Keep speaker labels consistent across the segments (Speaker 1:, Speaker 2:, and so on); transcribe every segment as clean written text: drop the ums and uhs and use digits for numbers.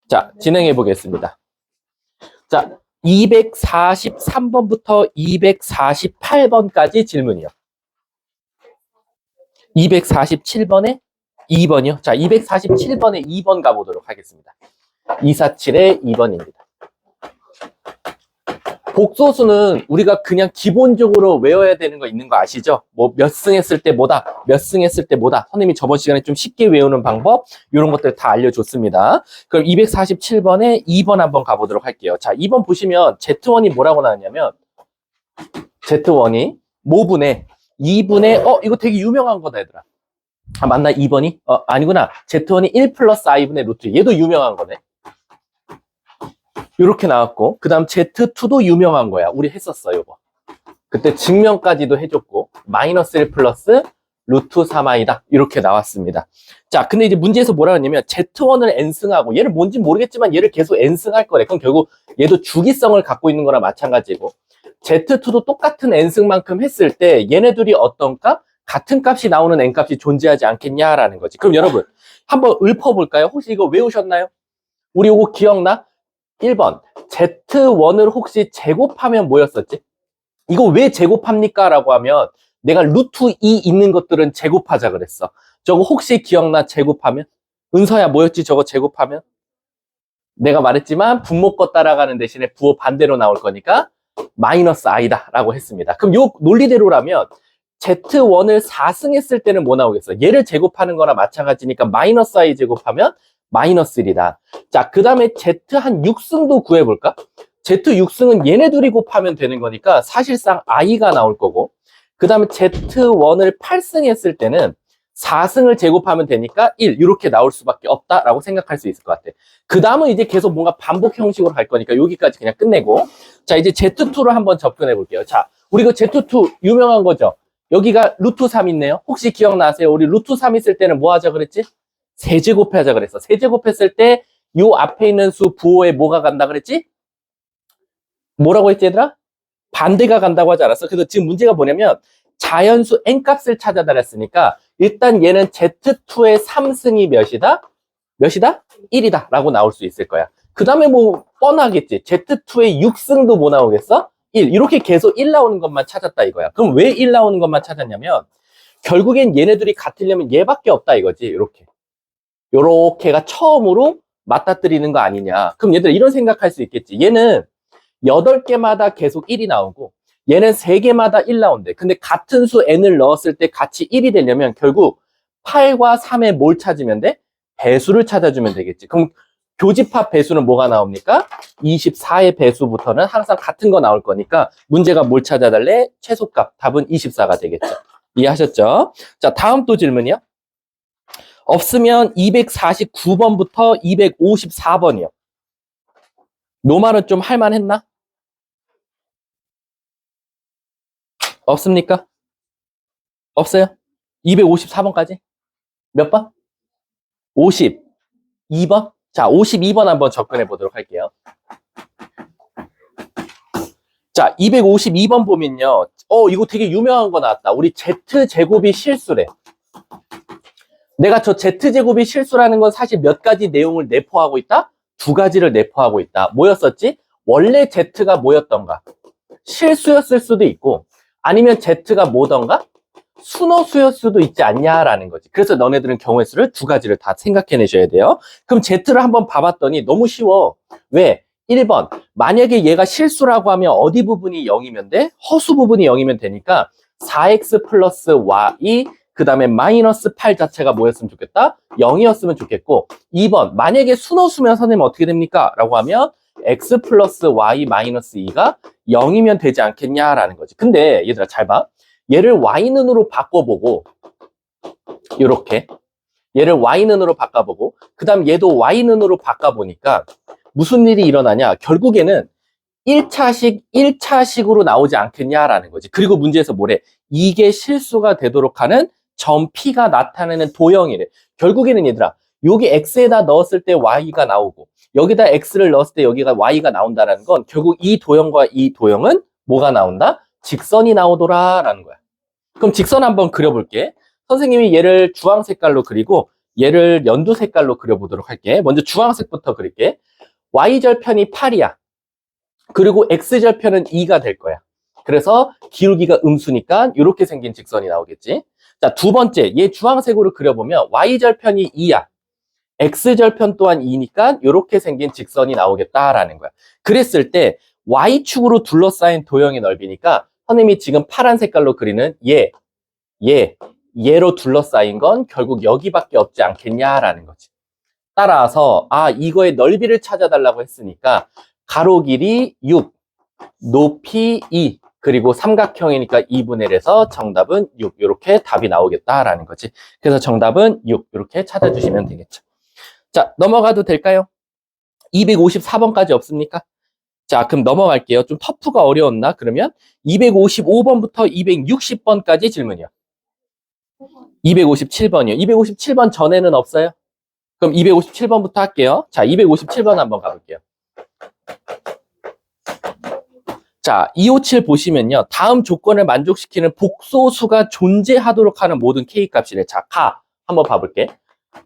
Speaker 1: 자, 진행해 보겠습니다. 자, 243번부터 248번까지 질문이요. 247번에 2번이요. 자, 247번에 2번 가보도록 하겠습니다. 247에 2번입니다. 복소수는 우리가 그냥 기본적으로 외워야 되는 거 있는 거 아시죠? 뭐 몇 승 했을 때 뭐다, 몇 승 했을 때 뭐다. 선생님이 저번 시간에 좀 쉽게 외우는 방법, 이런 것들 다 알려줬습니다. 그럼 247번에 2번 한번 가보도록 할게요. 자, 2번 보시면 Z1이 뭐라고 나왔냐면, Z1이 모분의 2분의, 이거 되게 유명한 거다, 얘들아. 아, 맞나? 2번이? 아니구나. Z1이 1 플러스 i분의 루트. 얘도 유명한 거네. 이렇게 나왔고, 그 다음 Z2도 유명한 거야. 우리 했었어, 요거. 그때 증명까지도 해줬고, 마이너스 1 플러스 루트 3i다. 이렇게 나왔습니다. 자, 근데 이제 문제에서 뭐라 그러냐면, Z1을 n승하고, 얘를 뭔지 모르겠지만 얘를 계속 n승할 거래. 그럼 결국 얘도 주기성을 갖고 있는 거랑 마찬가지고, Z2도 똑같은 n승만큼 했을 때 얘네들이 어떤가? 같은 값이 나오는 n값이 존재하지 않겠냐라는 거지. 그럼 여러분, 한번 읊어볼까요? 혹시 이거 외우셨나요? 우리 이거 기억나? 1번, Z1을 혹시 제곱하면 뭐였었지? 이거 왜 제곱합니까? 라고 하면 내가 루트 2 있는 것들은 제곱하자 그랬어. 저거 혹시 기억나? 제곱하면? 은서야 뭐였지? 저거 제곱하면? 내가 말했지만 분모 거 따라가는 대신에 부호 반대로 나올 거니까 마이너스 i다 라고 했습니다. 그럼 요 논리대로라면 Z1을 4승 했을 때는 뭐 나오겠어? 얘를 제곱하는 거나 마찬가지니까 마이너스 i 제곱하면 마이너스 1이다. 자, 그 다음에 Z 한 6승도 구해볼까? Z 6승은 얘네 둘이 곱하면 되는 거니까 사실상 i가 나올 거고, 그 다음에 Z1을 8승 했을 때는 4승을 제곱하면 되니까 1 이렇게 나올 수밖에 없다라고 생각할 수 있을 것 같아. 그 다음은 이제 계속 뭔가 반복 형식으로 갈 거니까 여기까지 그냥 끝내고, 자, 이제 Z2로 한번 접근해 볼게요. 자, 우리 그 Z2 유명한 거죠? 여기가 루트 3 있네요. 혹시 기억나세요? 우리 루트 3 있을 때는 뭐 하자 그랬지? 세제곱하자 그랬어. 세제곱했을 때 요 앞에 있는 수 부호에 뭐가 간다 그랬지? 뭐라고 했지 얘들아? 반대가 간다고 하지 않았어? 그래서 지금 문제가 뭐냐면 자연수 n값을 찾아달았으니까 일단 얘는 Z2의 3승이 몇이다? 몇이다? 1이다 라고 나올 수 있을 거야. 그 다음에 뭐 뻔하겠지. Z2의 6승도 뭐 나오겠어? 1. 이렇게 계속 1 나오는 것만 찾았다 이거야. 그럼 왜 1 나오는 것만 찾았냐면 결국엔 얘네들이 같으려면 얘밖에 없다 이거지. 이렇게. 요렇게가 처음으로 맞닥뜨리는 거 아니냐. 그럼 얘들 이런 생각할 수 있겠지. 얘는 8개마다 계속 1이 나오고 얘는 3개마다 1 나온대. 근데 같은 수 n을 넣었을 때 같이 1이 되려면 결국 8과 3의 뭘 찾으면 돼? 배수를 찾아주면 되겠지. 그럼 교집합 배수는 뭐가 나옵니까? 24의 배수부터는 항상 같은 거 나올 거니까 문제가 뭘 찾아달래? 최소값. 답은 24가 되겠죠. 이해하셨죠? 자, 다음 또 질문이요. 없으면 249번부터 254번이요. 노말은 좀 할만했나? 없습니까? 없어요? 254번까지? 몇 번? 52번? 자, 52번 한번 접근해 보도록 할게요. 자, 252번 보면요. 이거 되게 유명한 거 나왔다. 우리 Z제곱이 실수래. 내가 저 Z제곱이 실수라는 건 사실 몇 가지 내용을 내포하고 있다? 2가지를 내포하고 있다. 뭐였었지? 원래 Z가 뭐였던가? 실수였을 수도 있고 아니면 Z가 뭐던가? 순호수였을 수도 있지 않냐라는 거지. 그래서 너네들은 경우의 수를 2가지를 다 생각해내셔야 돼요. 그럼 Z를 한번 봐봤더니 너무 쉬워. 왜? 1번. 만약에 얘가 실수라고 하면 어디 부분이 0이면 돼? 허수 부분이 0이면 되니까 4x 플러스 y 그 다음에 마이너스 8 자체가 뭐였으면 좋겠다? 0이었으면 좋겠고 2번. 만약에 순호수면 선생님 어떻게 됩니까? 라고 하면 x 플러스 y 마이너스 2가 0이면 되지 않겠냐라는 거지. 근데 얘들아 잘 봐. 얘를 y는으로 바꿔보고 이렇게 얘를 y는으로 바꿔보고 그 다음 얘도 y는으로 바꿔보니까 무슨 일이 일어나냐? 결국에는 1차식으로 나오지 않겠냐라는 거지. 그리고 문제에서 뭐래? 이게 실수가 되도록 하는 점 P가 나타내는 도형이래. 결국에는 얘들아, 여기 X에다 넣었을 때 Y가 나오고 여기다 X를 넣었을 때 여기가 Y가 나온다는 건 결국 이 도형과 이 도형은 뭐가 나온다? 직선이 나오더라 라는 거야. 그럼 직선 한번 그려볼게. 선생님이 얘를 주황 색깔로 그리고 얘를 연두 색깔로 그려보도록 할게. 먼저 주황색부터 그릴게. y절편이 8이야. 그리고 x절편은 2가 될 거야. 그래서 기울기가 음수니까 이렇게 생긴 직선이 나오겠지. 자, 두 번째, 얘 주황색으로 그려보면 y절편이 2야. x절편 또한 2니까 이렇게 생긴 직선이 나오겠다라는 거야. 그랬을 때 y축으로 둘러싸인 도형의 넓이니까 선생님이 지금 파란 색깔로 그리는 얘로 둘러싸인 건 결국 여기밖에 없지 않겠냐라는 거지. 따라서 이거의 넓이를 찾아달라고 했으니까 가로 길이 6, 높이 2, 그리고 삼각형이니까 2분의 1에서 정답은 6 이렇게 답이 나오겠다라는 거지. 그래서 정답은 6 이렇게 찾아주시면 되겠죠. 자, 넘어가도 될까요? 254번까지 없습니까? 자, 그럼 넘어갈게요. 좀 터프가 어려웠나? 그러면 255번부터 260번까지 질문이요. 257번이요. 257번 전에는 없어요? 그럼 257번부터 할게요. 자, 257번 한번 가볼게요. 자, 257 보시면요. 다음 조건을 만족시키는 복소수가 존재하도록 하는 모든 K값이래. 자, 한번 봐볼게.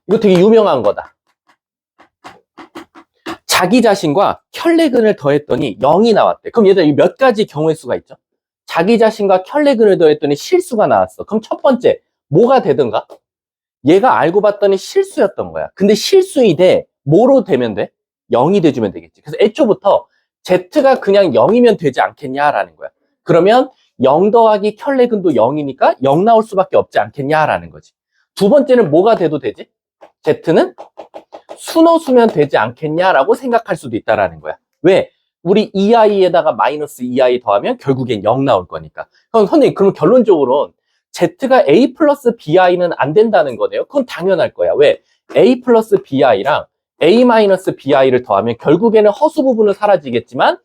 Speaker 1: 이거 되게 유명한 거다. 자기 자신과 켤레근을 더했더니 0이 나왔대. 그럼 얘들아, 몇 가지 경우의 수가 있죠? 자기 자신과 켤레근을 더했더니 실수가 나왔어. 그럼 첫 번째, 뭐가 되든가? 얘가 알고 봤더니 실수였던 거야. 근데 실수이 돼. 뭐로 되면 돼? 0이 돼주면 되겠지. 그래서 애초부터 Z가 그냥 0이면 되지 않겠냐라는 거야. 그러면 0 더하기 켤레근도 0이니까 0 나올 수밖에 없지 않겠냐라는 거지. 두 번째는 뭐가 돼도 되지? Z는 순호수면 되지 않겠냐라고 생각할 수도 있다라는 거야. 왜? 우리 2i에다가 마이너스 2i 더하면 결국엔 0 나올 거니까. 그럼 선생님, 그럼 결론적으로 Z가 a 플러스 bi는 안 된다는 거네요. 그건 당연할 거야. 왜? a 플러스 bi랑 a 마이너스 bi를 더하면 결국에는 허수 부분은 사라지겠지만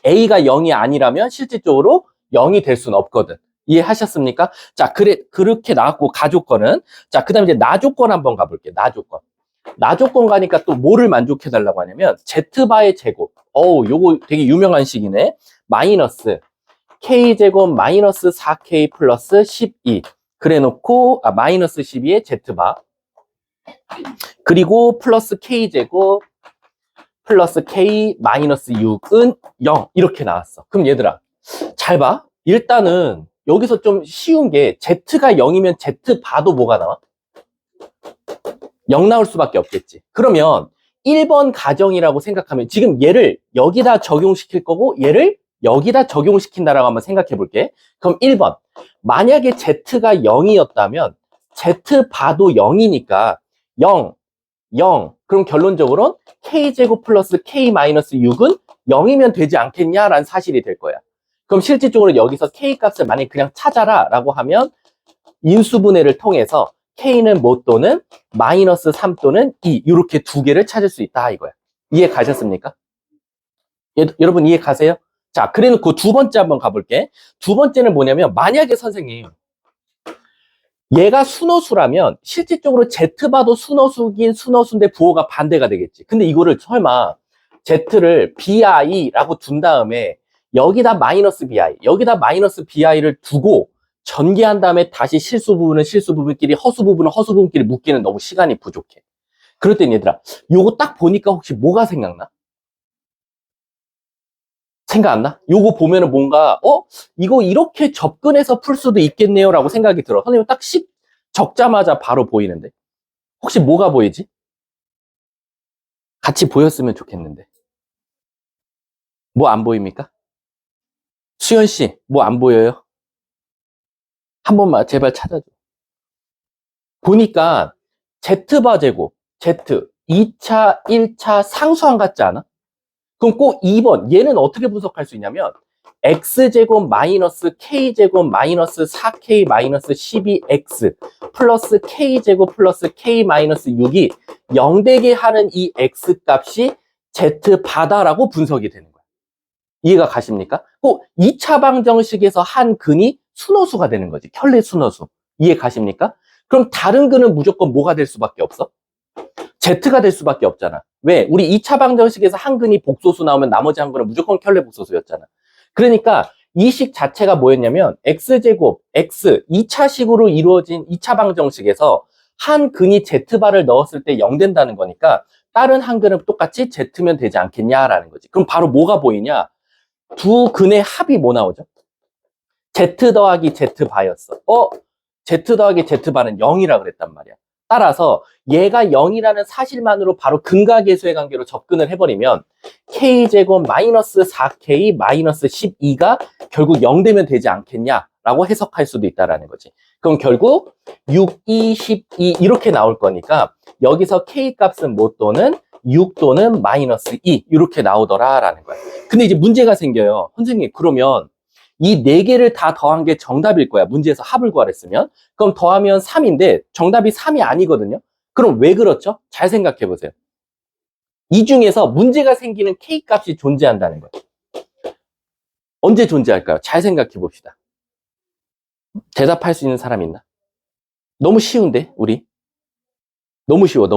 Speaker 1: a가 0이 아니라면 실질적으로 0이 될 수는 없거든. 이해하셨습니까? 자, 그렇게 나왔고 가조건은. 자, 그 다음에 이제 나조건 한번 가볼게요. 나조건. 나조건 가니까 또 뭐를 만족해달라고 하냐면 Z바의 제곱. 요거 되게 유명한 식이네. 마이너스 K제곱 마이너스 4K 플러스 12. 그래 놓고 마이너스 12의 Z바. 그리고 플러스 K제곱 플러스 K 마이너스 6은 0. 이렇게 나왔어. 그럼 얘들아, 잘 봐. 일단은 여기서 좀 쉬운 게 Z가 0이면 Z바도 뭐가 나와? 0 나올 수밖에 없겠지. 그러면 1번 가정이라고 생각하면 지금 얘를 여기다 적용시킬 거고 얘를 여기다 적용시킨다라고 한번 생각해 볼게. 그럼 1번. 만약에 Z가 0이었다면 Z바도 0이니까 0, 0. 그럼 결론적으로 K제곱 플러스 K 마이너스 6은 0이면 되지 않겠냐라는 사실이 될 거야. 그럼 실질적으로 여기서 K 값을 만약에 그냥 찾아라 라고 하면 인수분해를 통해서 K는 뭐 또는 마이너스 3 또는 2 이렇게 두 개를 찾을 수 있다 이거야. 이해 가셨습니까? 여러분 이해 가세요? 자, 그래 놓고 두 번째 한번 가볼게. 두 번째는 뭐냐면 만약에 선생님 얘가 순호수라면 실질적으로 Z바도 순호수긴 순호수인데 부호가 반대가 되겠지. 근데 이거를 설마 Z를 BI라고 둔 다음에 여기다 마이너스 BI, 여기다 마이너스 BI를 두고 전개한 다음에 다시 실수 부분은 실수 부분끼리, 허수 부분은 허수 부분끼리 묶기는 너무 시간이 부족해. 그럴 땐 얘들아, 요거 딱 보니까 혹시 뭐가 생각나? 생각 안 나? 요거 보면은 뭔가, 이거 이렇게 접근해서 풀 수도 있겠네요 라고 생각이 들어. 선생님 딱 적자마자 바로 보이는데. 혹시 뭐가 보이지? 같이 보였으면 좋겠는데. 뭐 안 보입니까? 수연 씨, 뭐 안 보여요? 한 번만 제발 찾아줘. 보니까 Z바 제곱, Z, 2차, 1차 상수항 같지 않아? 그럼 꼭 2번, 얘는 어떻게 분석할 수 있냐면 X제곱 마이너스 K제곱 마이너스 4K 마이너스 12X 플러스 K제곱 플러스 K 마이너스 6이 0되게 하는 이 X값이 Z바다라고 분석이 되는 거야. 이해가 가십니까? 꼭 2차 방정식에서 한 근이 순호수가 되는 거지. 켤레 순호수. 이해 가십니까? 그럼 다른 근은 무조건 뭐가 될 수밖에 없어? Z가 될 수밖에 없잖아. 왜? 우리 2차 방정식에서 한 근이 복소수 나오면 나머지 한 근은 무조건 켤레 복소수였잖아. 그러니까 이 식 자체가 뭐였냐면 X제곱, X, 2차식으로 이루어진 2차 방정식에서 한 근이 Z바를 넣었을 때 0 된다는 거니까 다른 한 근은 똑같이 Z면 되지 않겠냐라는 거지. 그럼 바로 뭐가 보이냐? 두 근의 합이 뭐 나오죠? Z 더하기 Z바였어. Z 더하기 Z바는 0이라 그랬단 말이야. 따라서 얘가 0이라는 사실만으로 바로 근각계수의 관계로 접근을 해버리면 K제곱 마이너스 4K 마이너스 12가 결국 0 되면 되지 않겠냐라고 해석할 수도 있다라는 거지. 그럼 결국 6, 2, 12 이렇게 나올 거니까 여기서 K 값은 뭐 또는 6 또는 마이너스 2 이렇게 나오더라라는 거야. 근데 이제 문제가 생겨요. 선생님 그러면 이 네 개를 다 더한 게 정답일 거야. 문제에서 합을 구하랬으면. 그럼 더하면 3인데 정답이 3이 아니거든요. 그럼 왜 그렇죠? 잘 생각해 보세요. 이 중에서 문제가 생기는 K 값이 존재한다는 거예요. 언제 존재할까요? 잘 생각해 봅시다. 대답할 수 있는 사람 있나? 너무 쉬운데 우리? 너무 쉬워.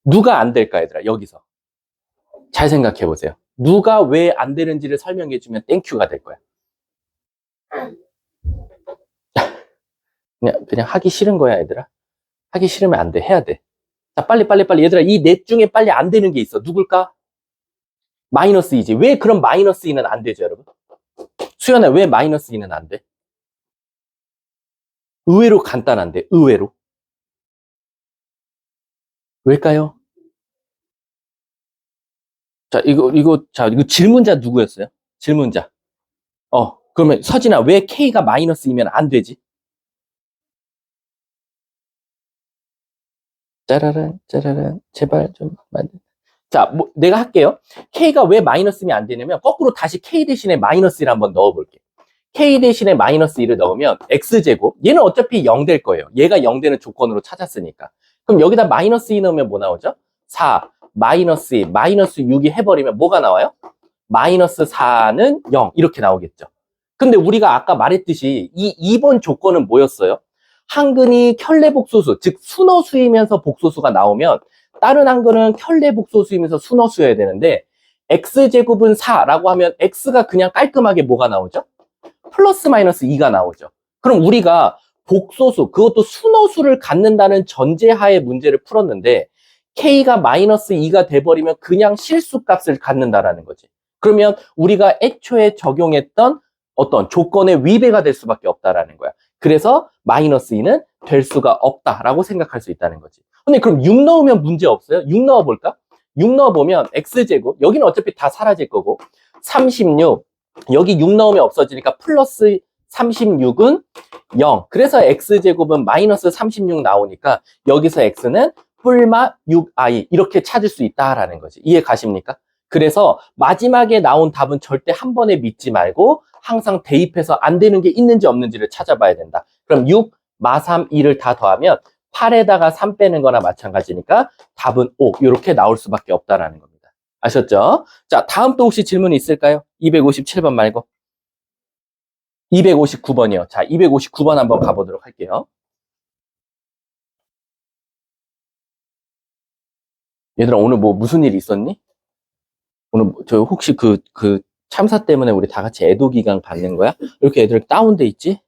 Speaker 1: 누가 안 될까 얘들아 여기서. 잘 생각해 보세요. 누가 왜 안 되는지를 설명해 주면 땡큐가 될 거야. 그냥 하기 싫은 거야, 얘들아. 하기 싫으면 안 돼. 해야 돼. 자, 빨리. 얘들아, 이 넷 중에 빨리 안 되는 게 있어. 누굴까? 마이너스 2지. 왜 그럼 마이너스 2는 안 되죠, 여러분? 수연아, 왜 마이너스 2는 안 돼? 의외로 간단한데, 의외로. 왜일까요? 자, 이거 질문자 누구였어요? 질문자. 그러면 서진아, 왜 K가 마이너스 2면 안 되지? 짜라란, 제발 좀 만들. 자, 내가 할게요. K가 왜 마이너스 2면 안 되냐면, 거꾸로 다시 K 대신에 마이너스 1을 한번 넣어볼게. K 대신에 마이너스 1을 넣으면 X제곱, 얘는 어차피 0 될 거예요. 얘가 0 되는 조건으로 찾았으니까. 그럼 여기다 마이너스 2 넣으면 뭐 나오죠? 4, 마이너스 2, 마이너스 6이 해버리면 뭐가 나와요? 마이너스 4는 0, 이렇게 나오겠죠. 근데 우리가 아까 말했듯이 이 2번 조건은 뭐였어요? 한 근이 켤레복소수, 즉 순어수이면서 복소수가 나오면 다른 한 근은 켤레복소수이면서 순어수여야 되는데 X제곱은 4라고 하면 X가 그냥 깔끔하게 뭐가 나오죠? 플러스 마이너스 2가 나오죠. 그럼 우리가 복소수, 그것도 순어수를 갖는다는 전제하에 문제를 풀었는데 K가 마이너스 2가 돼버리면 그냥 실수값을 갖는다라는 거지. 그러면 우리가 애초에 적용했던 어떤 조건의 위배가 될 수밖에 없다라는 거야. 그래서 마이너스 2는 될 수가 없다라고 생각할 수 있다는 거지. 근데 그럼 6 넣으면 문제 없어요? 6 넣어볼까? 6 넣어보면 X제곱, 여기는 어차피 다 사라질 거고 36, 여기 6 넣으면 없어지니까 플러스 36은 0. 그래서 X제곱은 마이너스 36 나오니까 여기서 X는 뿔마 6i 이렇게 찾을 수 있다라는 거지. 이해 가십니까? 그래서 마지막에 나온 답은 절대 한 번에 믿지 말고 항상 대입해서 안 되는 게 있는지 없는지를 찾아봐야 된다. 그럼 6, 마3, 2를 다 더하면 8에다가 3 빼는 거나 마찬가지니까 답은 5 이렇게 나올 수밖에 없다라는 겁니다. 아셨죠? 자, 다음 또 혹시 질문 있을까요? 257번 말고. 259번이요. 자, 259번 한번 가보도록 할게요. 얘들아, 오늘 뭐 무슨 일 있었니? 오늘 저 혹시 그 참사 때문에 우리 다 같이 애도 기간 받는 거야? 이렇게 애들 다운돼 있지?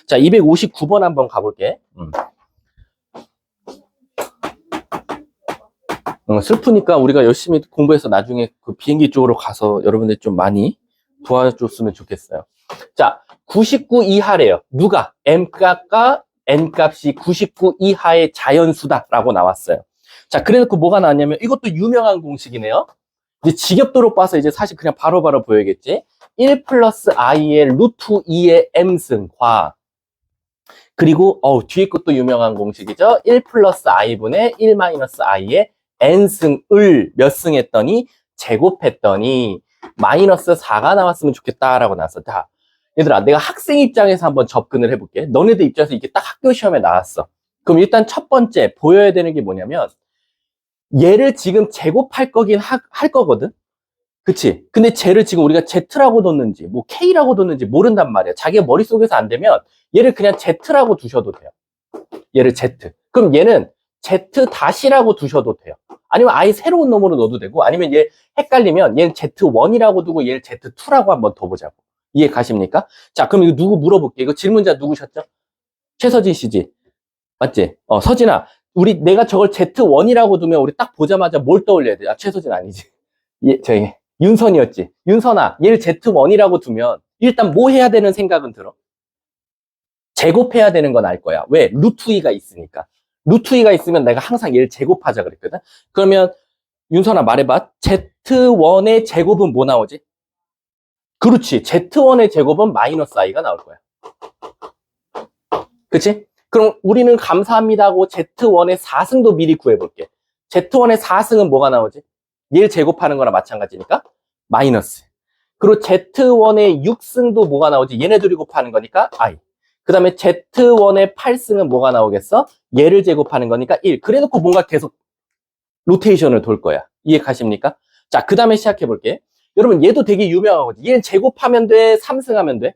Speaker 1: 자, 259번 한번 가볼게. 슬프니까 우리가 열심히 공부해서 나중에 그 비행기 쪽으로 가서 여러분들 좀 많이 도와줬으면 좋겠어요. 자, 99 이하래요. 누가? M값과 N값이 99 이하의 자연수다라고 나왔어요. 자, 그래서 그 뭐가 나왔냐면 이것도 유명한 공식이네요. 이제 직엽도로 봐서 이제 사실 그냥 바로바로 보여야겠지. 1 플러스 i의 루트 2의 m승과 그리고 뒤에 것도 유명한 공식이죠. 1 플러스 i분의 1 마이너스 i의 n승을 몇 승 했더니 제곱했더니 마이너스 4가 나왔으면 좋겠다라고 나왔어. 자, 얘들아, 내가 학생 입장에서 한번 접근을 해볼게. 너네들 입장에서 이게 딱 학교 시험에 나왔어. 그럼 일단 첫 번째 보여야 되는 게 뭐냐면 얘를 지금 제곱할 거긴 할 거거든. 그치? 근데 쟤를 지금 우리가 Z라고 뒀는지 뭐 K라고 뒀는지 모른단 말이야. 자기가 머릿속에서 안 되면 얘를 그냥 Z라고 두셔도 돼요. 얘를 Z. 그럼 얘는 Z 다시라고 두셔도 돼요. 아니면 아예 새로운 놈으로 넣어도 되고 아니면 얘 헷갈리면 얘는 Z1이라고 두고 얘를 Z2라고 한번 둬보자고. 이해 가십니까? 자, 그럼 이거 누구 물어볼게. 이거 질문자 누구셨죠? 최서진 씨지? 맞지? 서진아, 내가 저걸 Z1이라고 두면 우리 딱 보자마자 뭘 떠올려야 돼? 아, 최서진 아니지. 저기, 윤선이었지. 윤선아, 얘를 Z1이라고 두면 일단 뭐 해야 되는 생각은 들어? 제곱해야 되는 건 알 거야. 왜? 루트 2가 있으니까. 루트 2가 있으면 내가 항상 얘를 제곱하자 그랬거든. 그러면 윤선아 말해봐. Z1의 제곱은 뭐 나오지? 그렇지. Z1의 제곱은 마이너스 i가 나올 거야. 그치? 그럼 우리는 감사합니다 하고 Z1의 4승도 미리 구해볼게. Z1의 4승은 뭐가 나오지? 얘를 제곱하는 거나 마찬가지니까 마이너스. 그리고 Z1의 6승도 뭐가 나오지? 얘네들이 곱하는 거니까 i. 그 다음에 Z1의 8승은 뭐가 나오겠어? 얘를 제곱하는 거니까 1. 그래놓고 뭔가 계속 로테이션을 돌 거야. 이해 가십니까? 자, 그 다음에 시작해 볼게. 여러분, 얘도 되게 유명하거든. 얘는 제곱하면 돼? 3승하면 돼?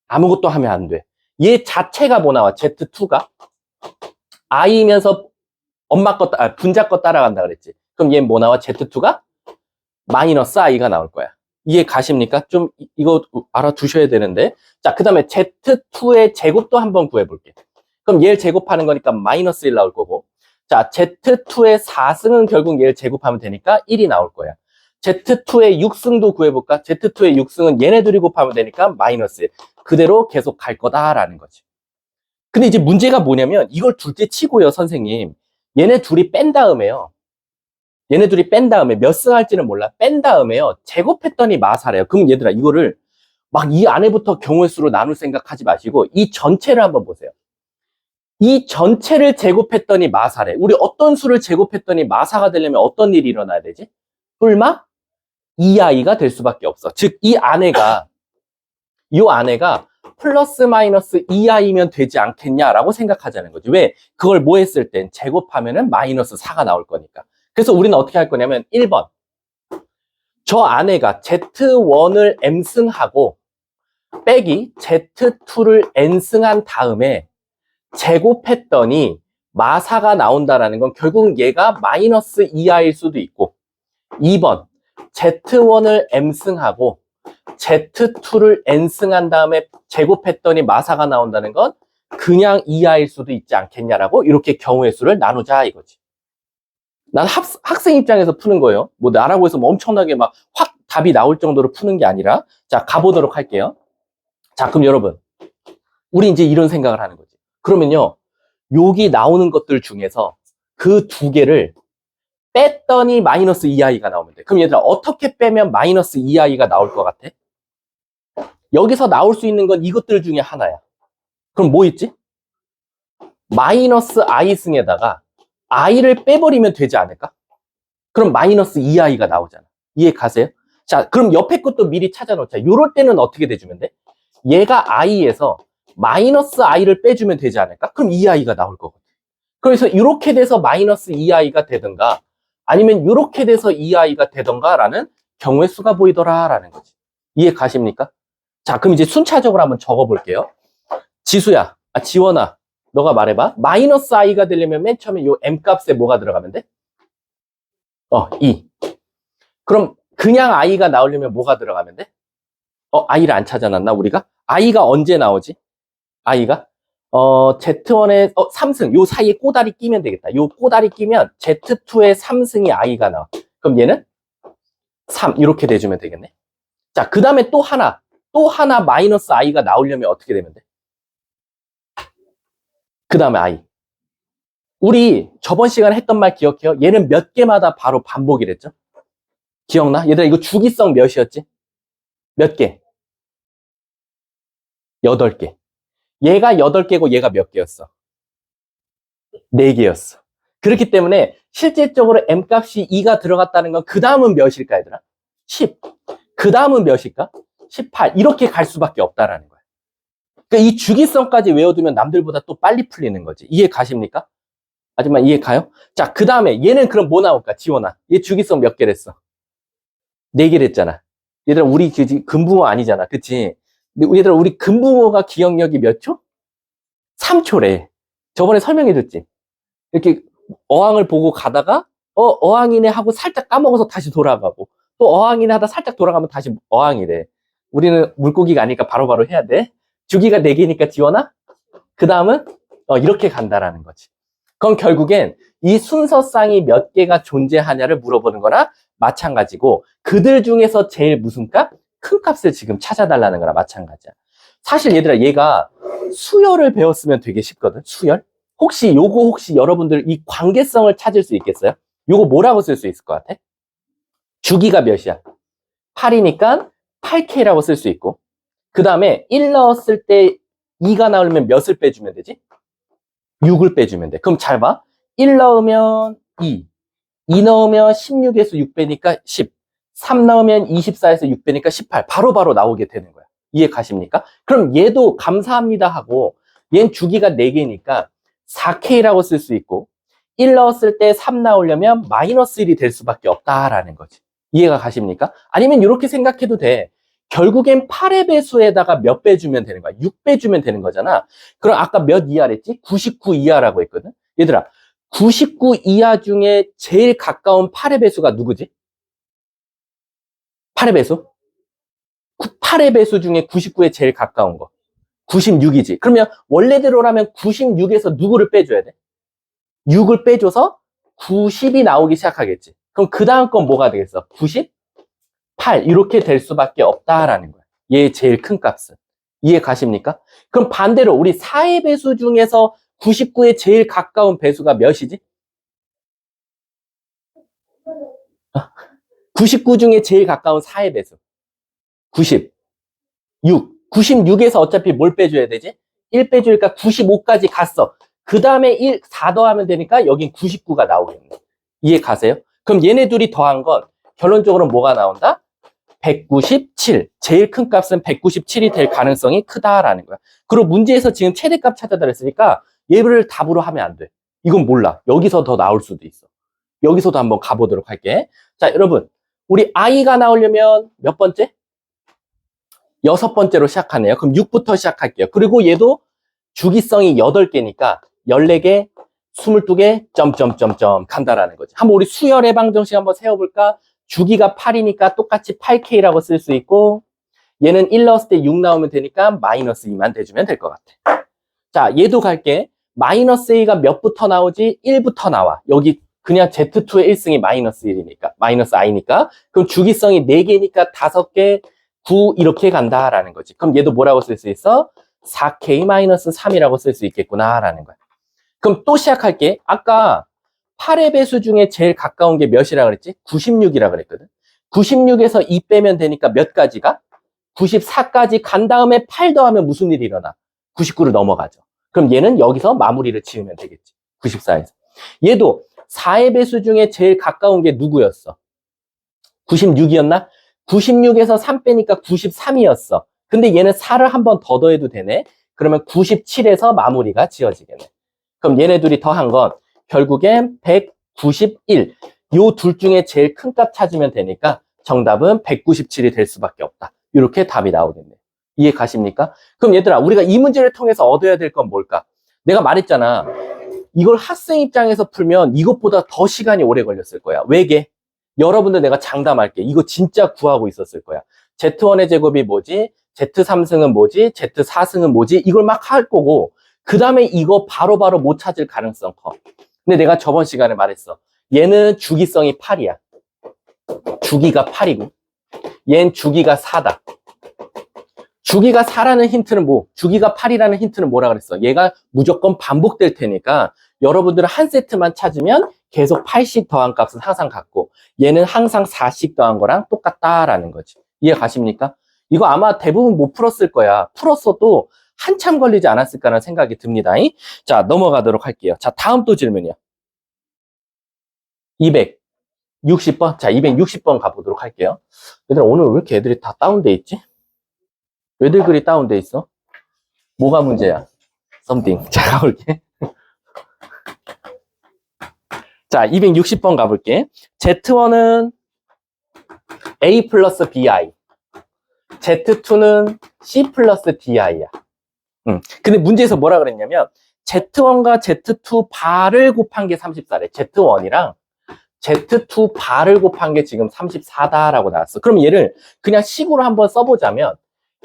Speaker 1: 아무것도 하면 안 돼. 얘 자체가 뭐 나와? Z2가? i면서 엄마 거, 분자 거 따라간다 그랬지. 그럼 얘 뭐 나와? Z2가? 마이너스 i가 나올 거야. 이해 가십니까? 좀 이거 알아두셔야 되는데. 자, 그 다음에 Z2의 제곱도 한번 구해볼게. 그럼 얘를 제곱하는 거니까 마이너스 1 나올 거고. 자, Z2의 4승은 결국 얘를 제곱하면 되니까 1이 나올 거야. Z2의 6승도 구해볼까? Z2의 6승은 얘네들이 곱하면 되니까 마이너스 1. 그대로 계속 갈 거다라는 거지. 근데 이제 문제가 뭐냐면 이걸 둘째 치고요, 선생님. 얘네 둘이 뺀 다음에요. 얘네 둘이 뺀 다음에 몇 승 할지는 몰라. 뺀 다음에요. 제곱했더니 마사래요. 그럼 얘들아 이거를 막 이 안에부터 경우의 수로 나눌 생각하지 마시고 이 전체를 한번 보세요. 이 전체를 제곱했더니 마사래. 우리 어떤 수를 제곱했더니 마사가 되려면 어떤 일이 일어나야 되지? 뿔마 2i가 될 수밖에 없어. 즉 이 안에가 플러스 마이너스 2i면 되지 않겠냐라고 생각하자는 거지. 왜? 그걸 뭐 했을 땐 제곱하면은 마이너스 4가 나올 거니까. 그래서 우리는 어떻게 할 거냐면 1번. 저 안에가 Z1을 M승하고 빼기 Z2를 N승한 다음에 제곱했더니 마사가 나온다라는 건 결국은 얘가 마이너스 2i일 수도 있고 2번. Z1을 M승하고 Z2를 N승한 다음에 제곱했더니 마사가 나온다는 건 그냥 2i일 수도 있지 않겠냐라고 이렇게 경우의 수를 나누자 이거지. 난 학생 입장에서 푸는 거예요. 뭐 나라고 해서 뭐 엄청나게 막 확 답이 나올 정도로 푸는 게 아니라 자 가보도록 할게요. 자 그럼 여러분 우리 이제 이런 생각을 하는 거지. 그러면요 여기 나오는 것들 중에서 그 두 개를 뺐더니 마이너스 2i가 나오면 돼. 그럼 얘들아 어떻게 빼면 마이너스 2i가 나올 것 같아? 여기서 나올 수 있는 건 이것들 중에 하나야. 그럼 뭐 있지? 마이너스 i승에다가 i를 빼버리면 되지 않을까? 그럼 마이너스 2i가 나오잖아. 이해 가세요? 자, 그럼 옆에 것도 미리 찾아놓자. 이럴 때는 어떻게 돼주면 돼? 얘가 i에서 마이너스 i를 빼주면 되지 않을까? 그럼 2i가 나올 거거든. 그래서 이렇게 돼서 마이너스 2i가 되든가 아니면 이렇게 돼서 2i가 되든가 라는 경우의 수가 보이더라라는 거지. 이해 가십니까? 자, 그럼 이제 순차적으로 한번 적어볼게요. 지수야, 지원아, 너가 말해봐. 마이너스 i가 되려면 맨 처음에 요 m 값에 뭐가 들어가면 돼? 2. 그럼 그냥 i가 나오려면 뭐가 들어가면 돼? i를 안 찾아놨나 우리가? i가 언제 나오지? i가? Z1의 3승 요 사이에 꼬다리 끼면 되겠다. 요 꼬다리 끼면 Z2의 3승이 i가 나와. 그럼 얘는 3 이렇게 돼주면 되겠네. 자, 그 다음에 또 하나 마이너스 i가 나오려면 어떻게 되면 돼? 그 다음에 i. 우리 저번 시간에 했던 말 기억해요? 얘는 몇 개마다 바로 반복이랬죠? 기억나? 얘들아 이거 주기성 몇이었지? 몇 개? 8개. 얘가 8개고 얘가 몇 개였어? 4개였어. 그렇기 때문에 실질적으로 m값이 2가 들어갔다는 건 그 다음은 몇일까 얘들아? 10. 그 다음은 몇일까? 18. 이렇게 갈 수밖에 없다라는 거야. 그러니까 이 주기성까지 외워두면 남들보다 또 빨리 풀리는 거지. 이해 가십니까? 하지만 이해 가요? 자, 그 다음에 얘는 그럼 뭐 나올까? 지원아. 얘 주기성 몇 개랬어? 4개랬잖아. 얘들아 우리 금붕어 아니잖아. 그치? 근데 얘들아 우리 금붕어가 기억력이 몇 초? 3초래. 저번에 설명해줬지. 이렇게 어항을 보고 가다가 어항이네 하고 살짝 까먹어서 다시 돌아가고 또 어항이네 하다 살짝 돌아가면 다시 어항이래. 우리는 물고기가 아니니까 바로바로 해야 돼. 주기가 4개니까 지원아. 그 다음은 이렇게 간다라는 거지. 그럼 결국엔 이 순서쌍이 몇 개가 존재하냐를 물어보는 거나 마찬가지고, 그들 중에서 제일 무슨 값? 큰 값을 지금 찾아달라는 거나 마찬가지야. 사실 얘들아, 얘가 수열을 배웠으면 되게 쉽거든. 수열? 혹시 여러분들 이 관계성을 찾을 수 있겠어요? 요거 뭐라고 쓸 수 있을 것 같아? 주기가 몇이야? 8이니까 8K라고 쓸 수 있고, 그 다음에 1 넣었을 때 2가 나오려면 몇을 빼주면 되지? 6을 빼주면 돼. 그럼 잘 봐. 1 넣으면 2 넣으면 16에서 6 빼니까 10, 3 넣으면 24에서 6 빼니까 18. 바로바로 나오게 되는 거야. 이해 가십니까? 그럼 얘도 감사합니다 하고, 얘는 주기가 4개니까 4K라고 쓸 수 있고, 1 넣었을 때 3 나오려면 마이너스 1이 될 수밖에 없다라는 거지. 이해가 가십니까? 아니면 이렇게 생각해도 돼. 결국엔 8의 배수에다가 몇 배 주면 되는 거야? 6배 주면 되는 거잖아. 그럼 아까 몇 이하랬지? 99 이하라고 했거든? 얘들아, 99 이하 중에 제일 가까운 8의 배수가 누구지? 8의 배수? 8의 배수 중에 99에 제일 가까운 거. 96이지. 그러면 원래대로라면 96에서 누구를 빼줘야 돼? 6을 빼줘서 90이 나오기 시작하겠지. 그럼 그 다음 건 뭐가 되겠어? 98 이렇게 될 수밖에 없다라는 거야. 얘 제일 큰 값은. 이해 가십니까? 그럼 반대로 우리 4의 배수 중에서 99에 제일 가까운 배수가 몇이지? 99 중에 제일 가까운 4의 배수. 96. 96에서 어차피 뭘 빼줘야 되지? 1 빼주니까 95까지 갔어. 그 다음에 4 더하면 되니까 여긴 99가 나오겠네. 이해 가세요? 그럼 얘네 둘이 더한 건 결론적으로 뭐가 나온다? 197. 제일 큰 값은 197이 될 가능성이 크다라는 거야. 그리고 문제에서 지금 최대값 찾아달라 했으니까 얘를 답으로 하면 안 돼. 이건 몰라. 여기서 더 나올 수도 있어. 여기서도 한번 가보도록 할게. 자, 여러분. 우리 i가 나오려면 몇 번째? 6번째로 시작하네요. 그럼 6부터 시작할게요. 그리고 얘도 주기성이 8개니까 14개, 22개, 점점점점 간다라는 거지. 한번 우리 수열의 방정식 한번 세워볼까? 주기가 8이니까 똑같이 8K라고 쓸 수 있고, 얘는 1 넣었을 때 6 나오면 되니까 마이너스 2만 대주면 될 것 같아. 자, 얘도 갈게. 마이너스 A가 몇부터 나오지? 1부터 나와. 여기 그냥 Z2의 1승이 마이너스 1이니까, 마이너스 I니까. 그럼 주기성이 4개니까 5개, 9 이렇게 간다라는 거지. 그럼 얘도 뭐라고 쓸 수 있어? 4K-3이라고 쓸 수 있겠구나라는 거야. 그럼 또 시작할게. 아까 8의 배수 중에 제일 가까운 게 몇이라 그랬지? 96이라 그랬거든. 96에서 2 빼면 되니까 몇 가지가? 94까지 간 다음에 8 더하면 무슨 일이 일어나? 99를 넘어가죠. 그럼 얘는 여기서 마무리를 지으면 되겠지. 94에서. 얘도 4의 배수 중에 제일 가까운 게 누구였어? 96이었나? 96에서 3 빼니까 93이었어. 근데 얘는 4를 한 번 더 더해도 되네. 그러면 97에서 마무리가 지어지겠네. 그럼 얘네 둘이 더한 건 결국엔 191. 요 둘 중에 제일 큰 값 찾으면 되니까 정답은 197이 될 수밖에 없다. 이렇게 답이 나오겠네. 이해 가십니까? 그럼 얘들아, 우리가 이 문제를 통해서 얻어야 될 건 뭘까? 내가 말했잖아. 이걸 학생 입장에서 풀면 이것보다 더 시간이 오래 걸렸을 거야. 왜게? 여러분들 내가 장담할게. 이거 진짜 구하고 있었을 거야. Z1의 제곱이 뭐지? Z3승은 뭐지? Z4승은 뭐지? 이걸 막 할 거고, 그 다음에 이거 바로바로 못 찾을 가능성 커. 근데 내가 저번 시간에 말했어. 얘는 주기성이 8이야. 주기가 8이고, 얘는 주기가 4다. 주기가 4라는 힌트는 뭐? 주기가 8이라는 힌트는 뭐라 그랬어? 얘가 무조건 반복될 테니까 여러분들은 한 세트만 찾으면 계속 8씩 더한 값은 항상 같고, 얘는 항상 4씩 더한 거랑 똑같다라는 거지. 이해 가십니까? 이거 아마 대부분 못 풀었을 거야. 풀었어도 한참 걸리지 않았을까라는 생각이 듭니다. 자, 넘어가도록 할게요. 자, 다음 또 질문이야. 260번. 자, 260번 가보도록 할게요. 얘들아, 오늘 왜 이렇게 애들이 다 다운돼 있지? 왜들 그리 다운돼 있어? 뭐가 문제야? something. 자, 가볼게. 자, 260번 가볼게. Z1은 A 플러스 BI. Z2는 C 플러스 DI야. 근데 문제에서 뭐라 그랬냐면, Z1과 Z2 바를 곱한 게 34래. Z1이랑 Z2 바를 곱한 게 지금 34다라고 나왔어. 그럼 얘를 그냥 식으로 한번 써보자면,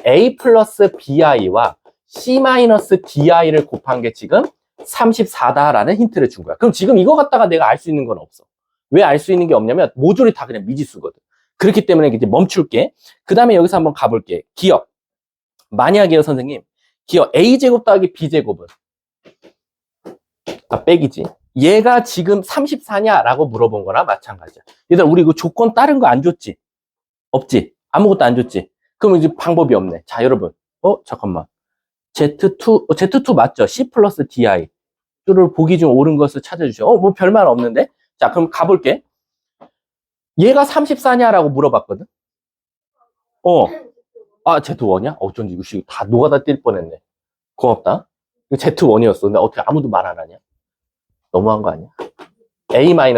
Speaker 1: A 플러스 BI와 C 마이너스 DI를 곱한 게 지금 34다라는 힌트를 준 거야. 그럼 지금 이거 갖다가 내가 알 수 있는 건 없어. 왜 알 수 있는 게 없냐면 모듈이 다 그냥 미지수거든. 그렇기 때문에 이제 멈출게. 그 다음에 여기서 한번 가볼게. 기억. 만약에요, 선생님. 기억 A제곱 더하기 B제곱은 빼기지. 얘가 지금 34냐라고 물어본 거나 마찬가지야. 얘들아, 우리 이거 조건 다른 거 안 줬지? 없지? 아무것도 안 줬지? 그럼 이제 방법이 없네. 자, 여러분. 잠깐만. Z2 맞죠? C 플러스 DI. 를 보기 중 옳은 것을 찾아주셔. 뭐 별말 없는데? 자, 그럼 가볼게. 얘가 34냐라고 물어봤거든? Z1이야? 어쩐지 이거 다 노가다 뛸 뻔했네. 고맙다. 이거 Z1이었어. 근데 어떻게 아무도 말 안 하냐? 너무한 거 아니야? A-BI.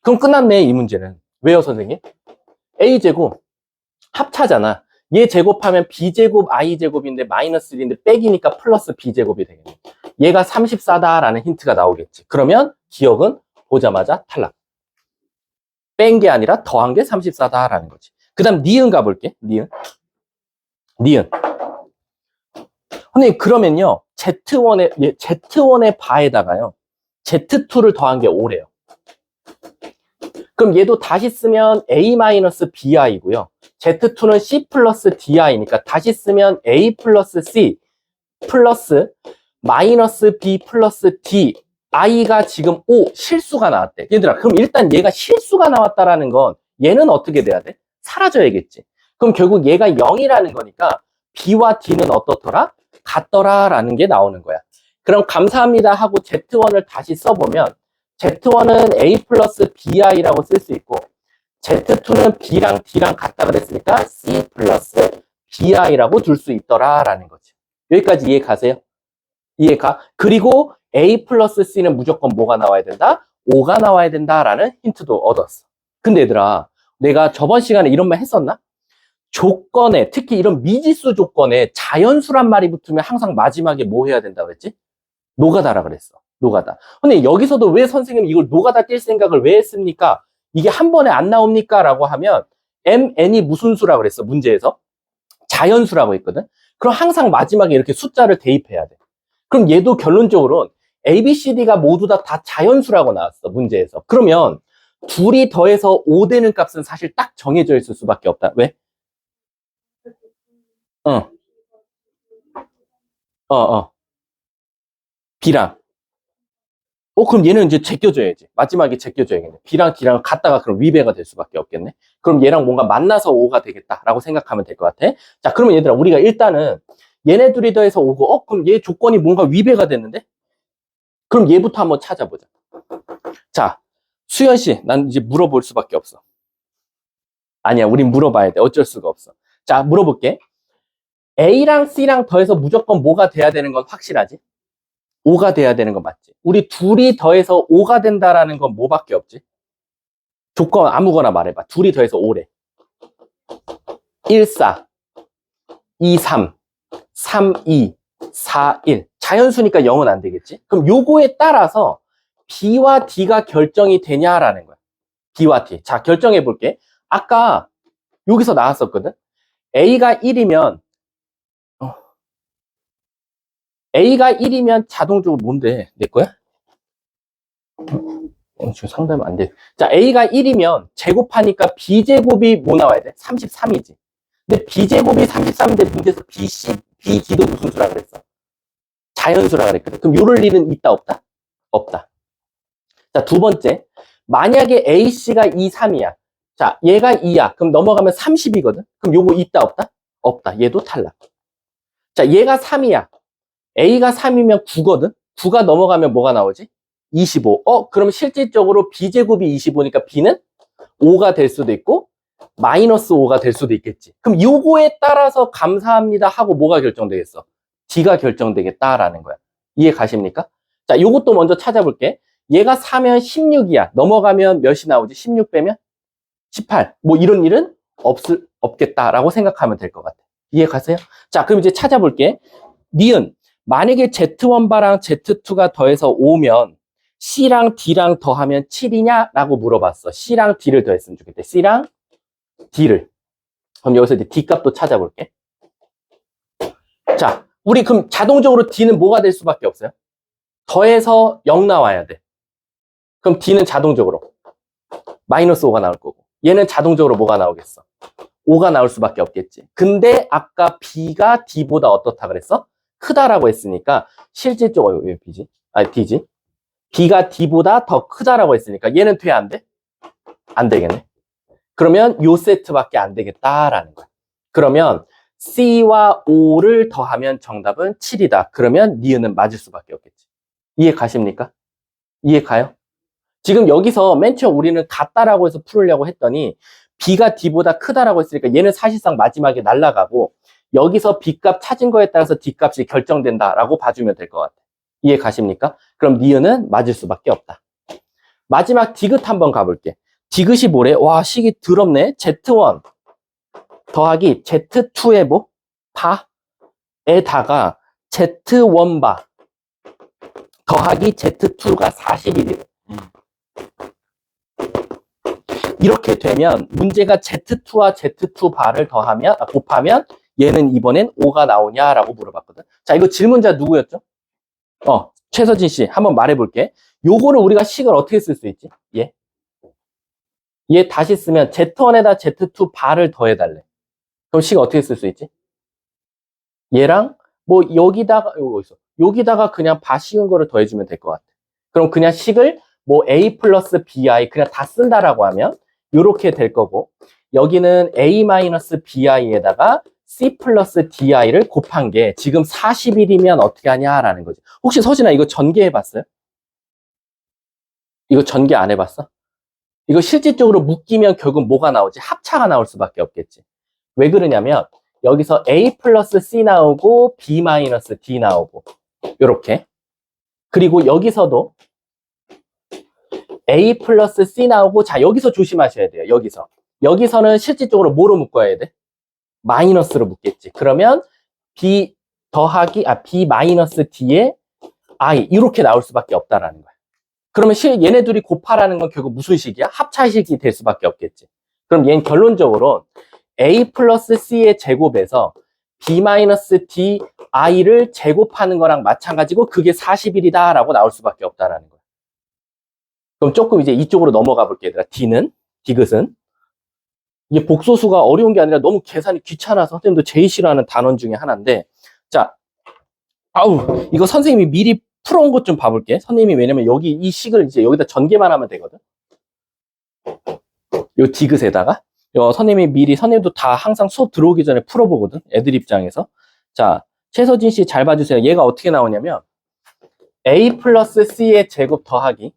Speaker 1: 그럼 끝났네, 이 문제는. 왜요, 선생님? A제곱 합차잖아. 얘 제곱하면 B제곱 I제곱인데 마이너스 1인데 빼기니까 플러스 B제곱이 되겠네. 얘가 34다라는 힌트가 나오겠지. 그러면 기억은 보자마자 탈락. 뺀 게 아니라 더한 게 34다라는 거지. 그 다음 니은 가볼게. 니은. 선생님, 그러면요. Z1의 바에다가요. Z2를 더한 게 5래요. 그럼 얘도 다시 쓰면 A-BI고요. Z2는 C 플러스 DI니까 다시 쓰면 A 플러스 C 플러스 마이너스 B 플러스 D. I가 지금 5 실수가 나왔대. 얘들아, 그럼 일단 얘가 실수가 나왔다라는 건 얘는 어떻게 돼야 돼? 사라져야겠지. 그럼 결국 얘가 0이라는 거니까 B와 D는 어떻더라? 같더라라는 게 나오는 거야. 그럼 감사합니다 하고 Z1을 다시 써보면 Z1은 A 플러스 BI라고 쓸 수 있고 Z2는 B랑 D랑 같다 그랬으니까 C 플러스 BI라고 둘 수 있더라라는 거지. 여기까지 이해 가세요? 이해가? 그리고 A 플러스 C는 무조건 뭐가 나와야 된다? 5가 나와야 된다라는 힌트도 얻었어. 근데 얘들아, 내가 저번 시간에 이런 말 했었나? 조건에, 특히 이런 미지수 조건에 자연수란 말이 붙으면 항상 마지막에 뭐 해야 된다고 그랬지? 노가다라 그랬어. 노가다. 근데 여기서도 왜 선생님 이걸 노가다 뛸 생각을 왜 했습니까? 이게 한 번에 안 나옵니까? 라고 하면 MN이 무슨 수라고 그랬어? 문제에서. 자연수라고 했거든. 그럼 항상 마지막에 이렇게 숫자를 대입해야 돼. 그럼 얘도 결론적으로는 A, B, C, D가 모두 다 자연수라고 나왔어. 문제에서. 그러면 둘이 더해서 5 되는 값은 사실 딱 정해져 있을 수밖에 없다. 왜? 어. B랑. 그럼 얘는 이제 제껴줘야지. 마지막에 제껴줘야겠네. B랑 D랑 같다가 그럼 위배가 될 수밖에 없겠네. 그럼 얘랑 뭔가 만나서 5가 되겠다라고 생각하면 될 것 같아. 자, 그러면 얘들아, 우리가 일단은 얘네 둘이 더해서 5고, 그럼 얘 조건이 뭔가 위배가 됐는데? 그럼 얘부터 한번 찾아보자. 자, 수연 씨, 난 이제 물어볼 수밖에 없어. 아니야, 우린 물어봐야 돼. 어쩔 수가 없어. 자, 물어볼게. A랑 C랑 더해서 무조건 뭐가 돼야 되는 건 확실하지? 5가 돼야 되는 건 맞지? 우리 둘이 더해서 5가 된다라는 건 뭐밖에 없지? 조건 아무거나 말해봐. 둘이 더해서 5래. 1, 4, 2, 3, 3, 2, 4, 1. 자연수니까 0은 안 되겠지? 그럼 요거에 따라서 B와 D가 결정이 되냐라는 거야. B와 D. 자, 결정해 볼게. 아까 여기서 나왔었거든? A가 1이면 A가 1이면 자동적으로 뭔데? 내 거야? 지금 상담 안 돼. 자, A가 1이면 제곱하니까 B제곱이 뭐 나와야 돼? 33이지. 근데 B제곱이 33인데 문제에서 BD도 무슨 수라 그랬어? 자연수라 그랬거든. 그럼 요럴 일은 있다, 없다? 없다. 자, 두 번째. 만약에 AC가 2, 3이야. 자, 얘가 2야. 그럼 넘어가면 30이거든. 그럼 요거 있다, 없다? 없다. 얘도 탈락. 자, 얘가 3이야. A가 3이면 9거든? 9가 넘어가면 뭐가 나오지? 25. 그럼 실질적으로 B제곱이 25니까 B는 5가 될 수도 있고, 마이너스 5가 될 수도 있겠지. 그럼 요거에 따라서 감사합니다 하고 뭐가 결정되겠어? D가 결정되겠다라는 거야. 이해 가십니까? 자, 요것도 먼저 찾아볼게. 얘가 4면 16이야. 넘어가면 몇이 나오지? 16 빼면? 18. 뭐 이런 일은 없겠다라고 생각하면 될 것 같아. 이해 가세요? 자, 그럼 이제 찾아볼게. 니은. 만약에 Z1바랑 Z2가 더해서 5면 C랑 D랑 더하면 7이냐? 라고 물어봤어. C랑 D를 더했으면 좋겠대. C랑 D를. 그럼 여기서 이제 D 값도 찾아볼게. 자, 우리 그럼 자동적으로 D는 뭐가 될 수밖에 없어요? 더해서 0 나와야 돼. 그럼 D는 자동적으로 마이너스 5가 나올 거고, 얘는 자동적으로 뭐가 나오겠어? 5가 나올 수밖에 없겠지. 근데 아까 B가 D보다 어떻다 그랬어? 크다라고 했으니까 실질적으로 왜 B지? 아니 D지? B가 D보다 더 크다라고 했으니까 얘는 돼, 안 돼? 안 되겠네. 그러면 요 세트밖에 안 되겠다라는 거야. 그러면 C와 O를 더하면 정답은 7이다. 그러면 니은은 맞을 수밖에 없겠지. 이해 가십니까? 이해 가요? 지금 여기서 맨 처음 우리는 같다라고 해서 풀으려고 했더니 B가 D보다 크다라고 했으니까 얘는 사실상 마지막에 날아가고 여기서 B 값 찾은 거에 따라서 D 값이 결정된다라고 봐주면 될 것 같아. 이해 가십니까? 그럼 니은은 맞을 수밖에 없다. 마지막 디귿 한번 가볼게. 디귿이 뭐래? 와, 식이 더럽네. Z1 더하기 Z2의 뭐? 바에다가 Z1바 더하기 Z2가 41이래. 이렇게 되면 문제가 Z2와 Z2 바를 곱하면 얘는 이번엔 5가 나오냐라고 물어봤거든. 자, 이거 질문자 누구였죠? 최서진 씨 한번 말해볼게. 요거를 우리가 식을 어떻게 쓸 수 있지? 얘 다시 쓰면 Z1에다 Z2 바를 더해달래. 그럼 식 어떻게 쓸 수 있지? 얘랑 뭐 여기다가 요거 있어. 여기다가 그냥 바 씌운 거를 더해주면 될 것 같아. 그럼 그냥 식을 뭐 A 플러스 BI 그냥 다 쓴다라고 하면 요렇게 될 거고, 여기는 A 마이너스 BI에다가 C 플러스 DI를 곱한 게 지금 41이면 어떻게 하냐라는 거지. 혹시 서진아 이거 전개해봤어요? 이거 전개 안 해봤어? 이거 실질적으로 묶이면 결국 뭐가 나오지? 합차가 나올 수밖에 없겠지. 왜 그러냐면 여기서 A 플러스 C 나오고 B 마이너스 D 나오고 요렇게, 그리고 여기서도 A 플러스 C 나오고, 자 여기서 조심하셔야 돼요. 여기서는 실질적으로 뭐로 묶어야 돼? 마이너스로 묶겠지. 그러면 B B 마이너스 D에 I 이렇게 나올 수밖에 없다라는 거야. 그러면 얘네 둘이 곱하라는 건 결국 무슨 식이야? 합차식이 될 수밖에 없겠지. 그럼 얘는 결론적으로 A 플러스 C의 제곱에서 B 마이너스 D I를 제곱하는 거랑 마찬가지고 그게 41이다 라고 나올 수밖에 없다라는 거야. 그럼 조금 이제 이쪽으로 넘어가 볼게 얘들아. 디귿은 이게 복소수가 어려운 게 아니라 너무 계산이 귀찮아서 선생님도 제일 싫어하는 단원 중에 하나인데, 자, 이거 선생님이 미리 풀어온 것 좀 봐볼게. 선생님이 왜냐면 여기 이 식을 이제 여기다 전개만 하면 되거든. 요 디귿에다가 선생님도 다 항상 수업 들어오기 전에 풀어보거든. 애들 입장에서. 자, 최서진 씨 잘 봐주세요. 얘가 어떻게 나오냐면 A 플러스 C의 제곱 더하기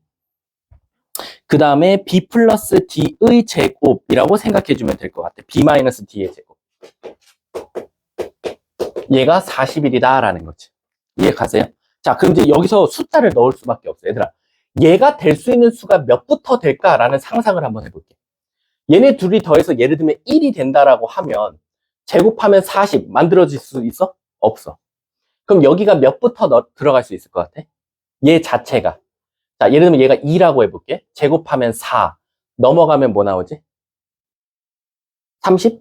Speaker 1: 그 다음에 B 플러스 D의 제곱이라고 생각해주면 될 것 같아. B 마이너스 D의 제곱. 얘가 40일이다 라는 거지. 이해 가세요? 자, 그럼 이제 여기서 숫자를 넣을 수밖에 없어. 얘들아, 얘가 될 수 있는 수가 몇부터 될까라는 상상을 한번 해볼게. 얘네 둘이 더해서 예를 들면 1이 된다라고 하면 제곱하면 40 만들어질 수 있어? 없어. 그럼 여기가 몇부터 들어갈 수 있을 것 같아? 얘 자체가. 자, 예를 들면 얘가 2라고 해볼게. 제곱하면 4. 넘어가면 뭐 나오지? 30?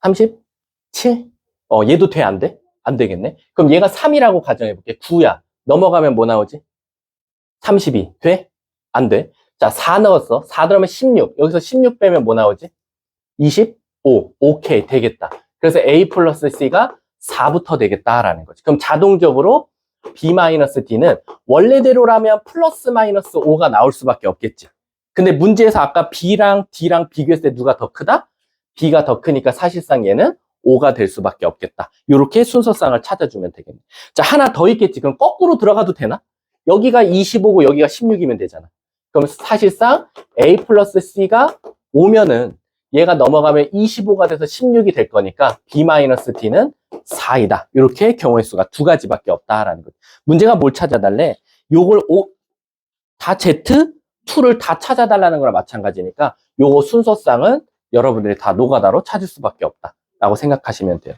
Speaker 1: 37? 얘도 돼, 안 돼? 안 되겠네. 그럼 얘가 3이라고 가정해볼게. 9야. 넘어가면 뭐 나오지? 32. 돼? 안 돼. 자, 4 넣었어. 4 들어가면 16. 여기서 16 빼면 뭐 나오지? 25. 오케이, 되겠다. 그래서 A 플러스 C가 4부터 되겠다라는 거지. 그럼 자동적으로 B-D는 원래대로라면 플러스 마이너스 5가 나올 수밖에 없겠지. 근데 문제에서 아까 B랑 D랑 비교했을 때 누가 더 크다? B가 더 크니까 사실상 얘는 5가 될 수밖에 없겠다. 이렇게 순서상을 찾아주면 되겠네. 자, 하나 더 있겠지. 그럼 거꾸로 들어가도 되나? 여기가 25고 여기가 16이면 되잖아. 그럼 사실상 A 플러스 C가 5면은 얘가 넘어가면 25가 돼서 16이 될 거니까 B-D는 4이다. 이렇게 경우의 수가 두 가지밖에 없다라는 거죠. 문제가 뭘 찾아달래? 요걸 다 Z2를 다 찾아달라는 거랑 마찬가지니까 요거 순서상은 여러분들이 다 노가다로 찾을 수밖에 없다라고 생각하시면 돼요.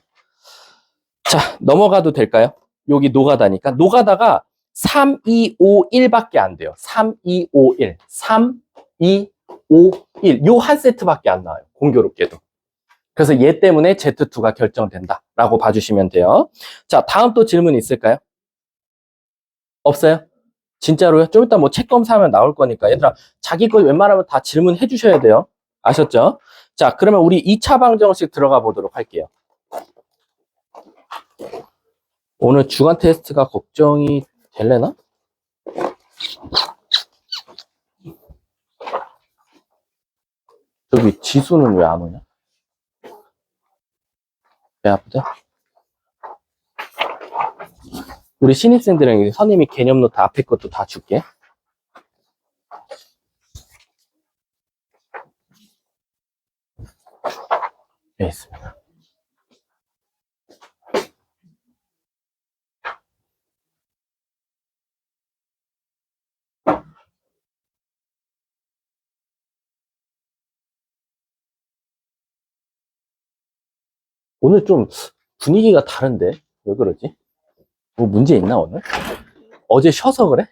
Speaker 1: 자, 넘어가도 될까요? 여기 노가다니까. 노가다가 3, 2, 5, 1밖에 안 돼요. 3, 2, 5, 1. 3, 2, 5, 1. 요 한 세트밖에 안 나와요. 공교롭게도. 그래서 얘 때문에 Z2가 결정된다라고 봐주시면 돼요. 자, 다음 또 질문 있을까요? 없어요? 진짜로요? 좀 이따 뭐 책 검사하면 나올 거니까. 얘들아, 자기 거 웬만하면 다 질문해 주셔야 돼요. 아셨죠? 자, 그러면 우리 2차 방정식 들어가 보도록 할게요. 오늘 주간 테스트가 걱정이 될래나? 저기 지수는 왜 안 오냐? 배 아프대? 우리 신입생들은 선생님이 개념 노트 앞에 것도 다 줄게. 네, 있습니다. 오늘 좀 분위기가 다른데? 왜 그러지? 뭐 문제 있나, 오늘? 어제 쉬어서 그래?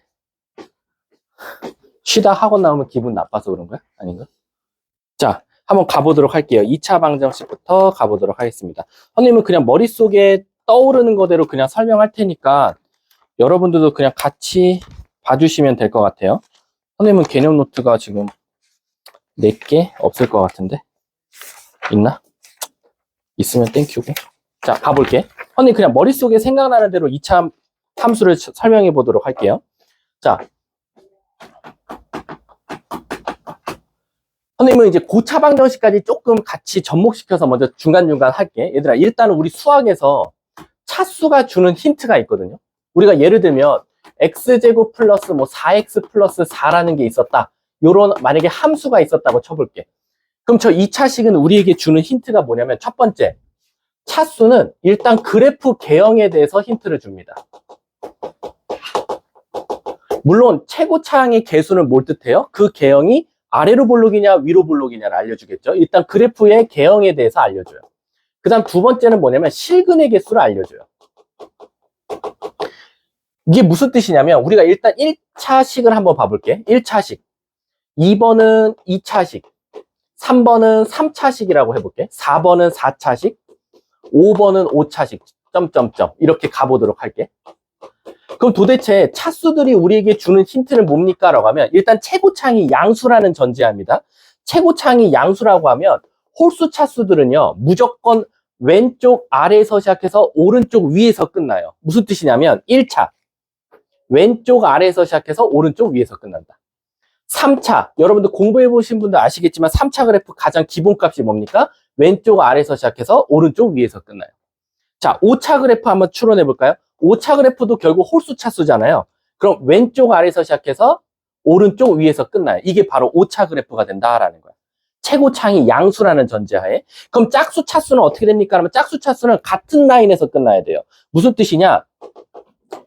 Speaker 1: 쉬다 학원 나오면 기분 나빠서 그런 거야? 아닌가? 자, 한번 가보도록 할게요. 2차 방정식부터 가보도록 하겠습니다. 선생님은 그냥 머릿속에 떠오르는 거대로 그냥 설명할 테니까 여러분들도 그냥 같이 봐주시면 될 것 같아요. 선생님은 개념 노트가 지금 4개 없을 것 같은데? 있나? 있으면 땡큐고. 자, 가볼게. 선생님 그냥 머릿속에 생각나는 대로 2차 함수를 설명해 보도록 할게요. 자, 선생님은 이제 고차 방정식까지 조금 같이 접목시켜서 먼저 중간중간 할게. 얘들아, 일단은 우리 수학에서 차수가 주는 힌트가 있거든요. 우리가 예를 들면 x제곱 플러스 뭐 4x 플러스 4라는 게 있었다. 요런 만약에 함수가 있었다고 쳐볼게. 그럼 저 2차식은 우리에게 주는 힌트가 뭐냐면 첫 번째, 차수는 일단 그래프 개형에 대해서 힌트를 줍니다. 물론 최고차항의 개수는 뭘 뜻해요? 그 개형이 아래로 볼록이냐 위로 볼록이냐를 알려주겠죠. 일단 그래프의 개형에 대해서 알려줘요. 그 다음 두 번째는 뭐냐면 실근의 개수를 알려줘요. 이게 무슨 뜻이냐면 우리가 일단 1차식을 한번 봐볼게. 1차식, 2번은 2차식, 3번은 3차식이라고 해볼게. 4번은 4차식, 5번은 5차식, 점점점 이렇게 가보도록 할게. 그럼 도대체 차수들이 우리에게 주는 힌트는 뭡니까? 라고 하면 일단 최고차항이 양수라는 전제합니다. 최고차항이 양수라고 하면 홀수 차수들은요 무조건 왼쪽 아래에서 시작해서 오른쪽 위에서 끝나요. 무슨 뜻이냐면 1차 왼쪽 아래에서 시작해서 오른쪽 위에서 끝난다. 3차 여러분들 공부해 보신 분들 아시겠지만 3차 그래프 가장 기본값이 뭡니까? 왼쪽 아래에서 시작해서 오른쪽 위에서 끝나요. 자, 5차 그래프 한번 추론해 볼까요? 5차 그래프도 결국 홀수 차수잖아요. 그럼 왼쪽 아래에서 시작해서 오른쪽 위에서 끝나요. 이게 바로 5차 그래프가 된다라는 거예요. 최고차항이 양수라는 전제하에. 그럼 짝수 차수는 어떻게 됩니까? 그러면 짝수 차수는 같은 라인에서 끝나야 돼요. 무슨 뜻이냐?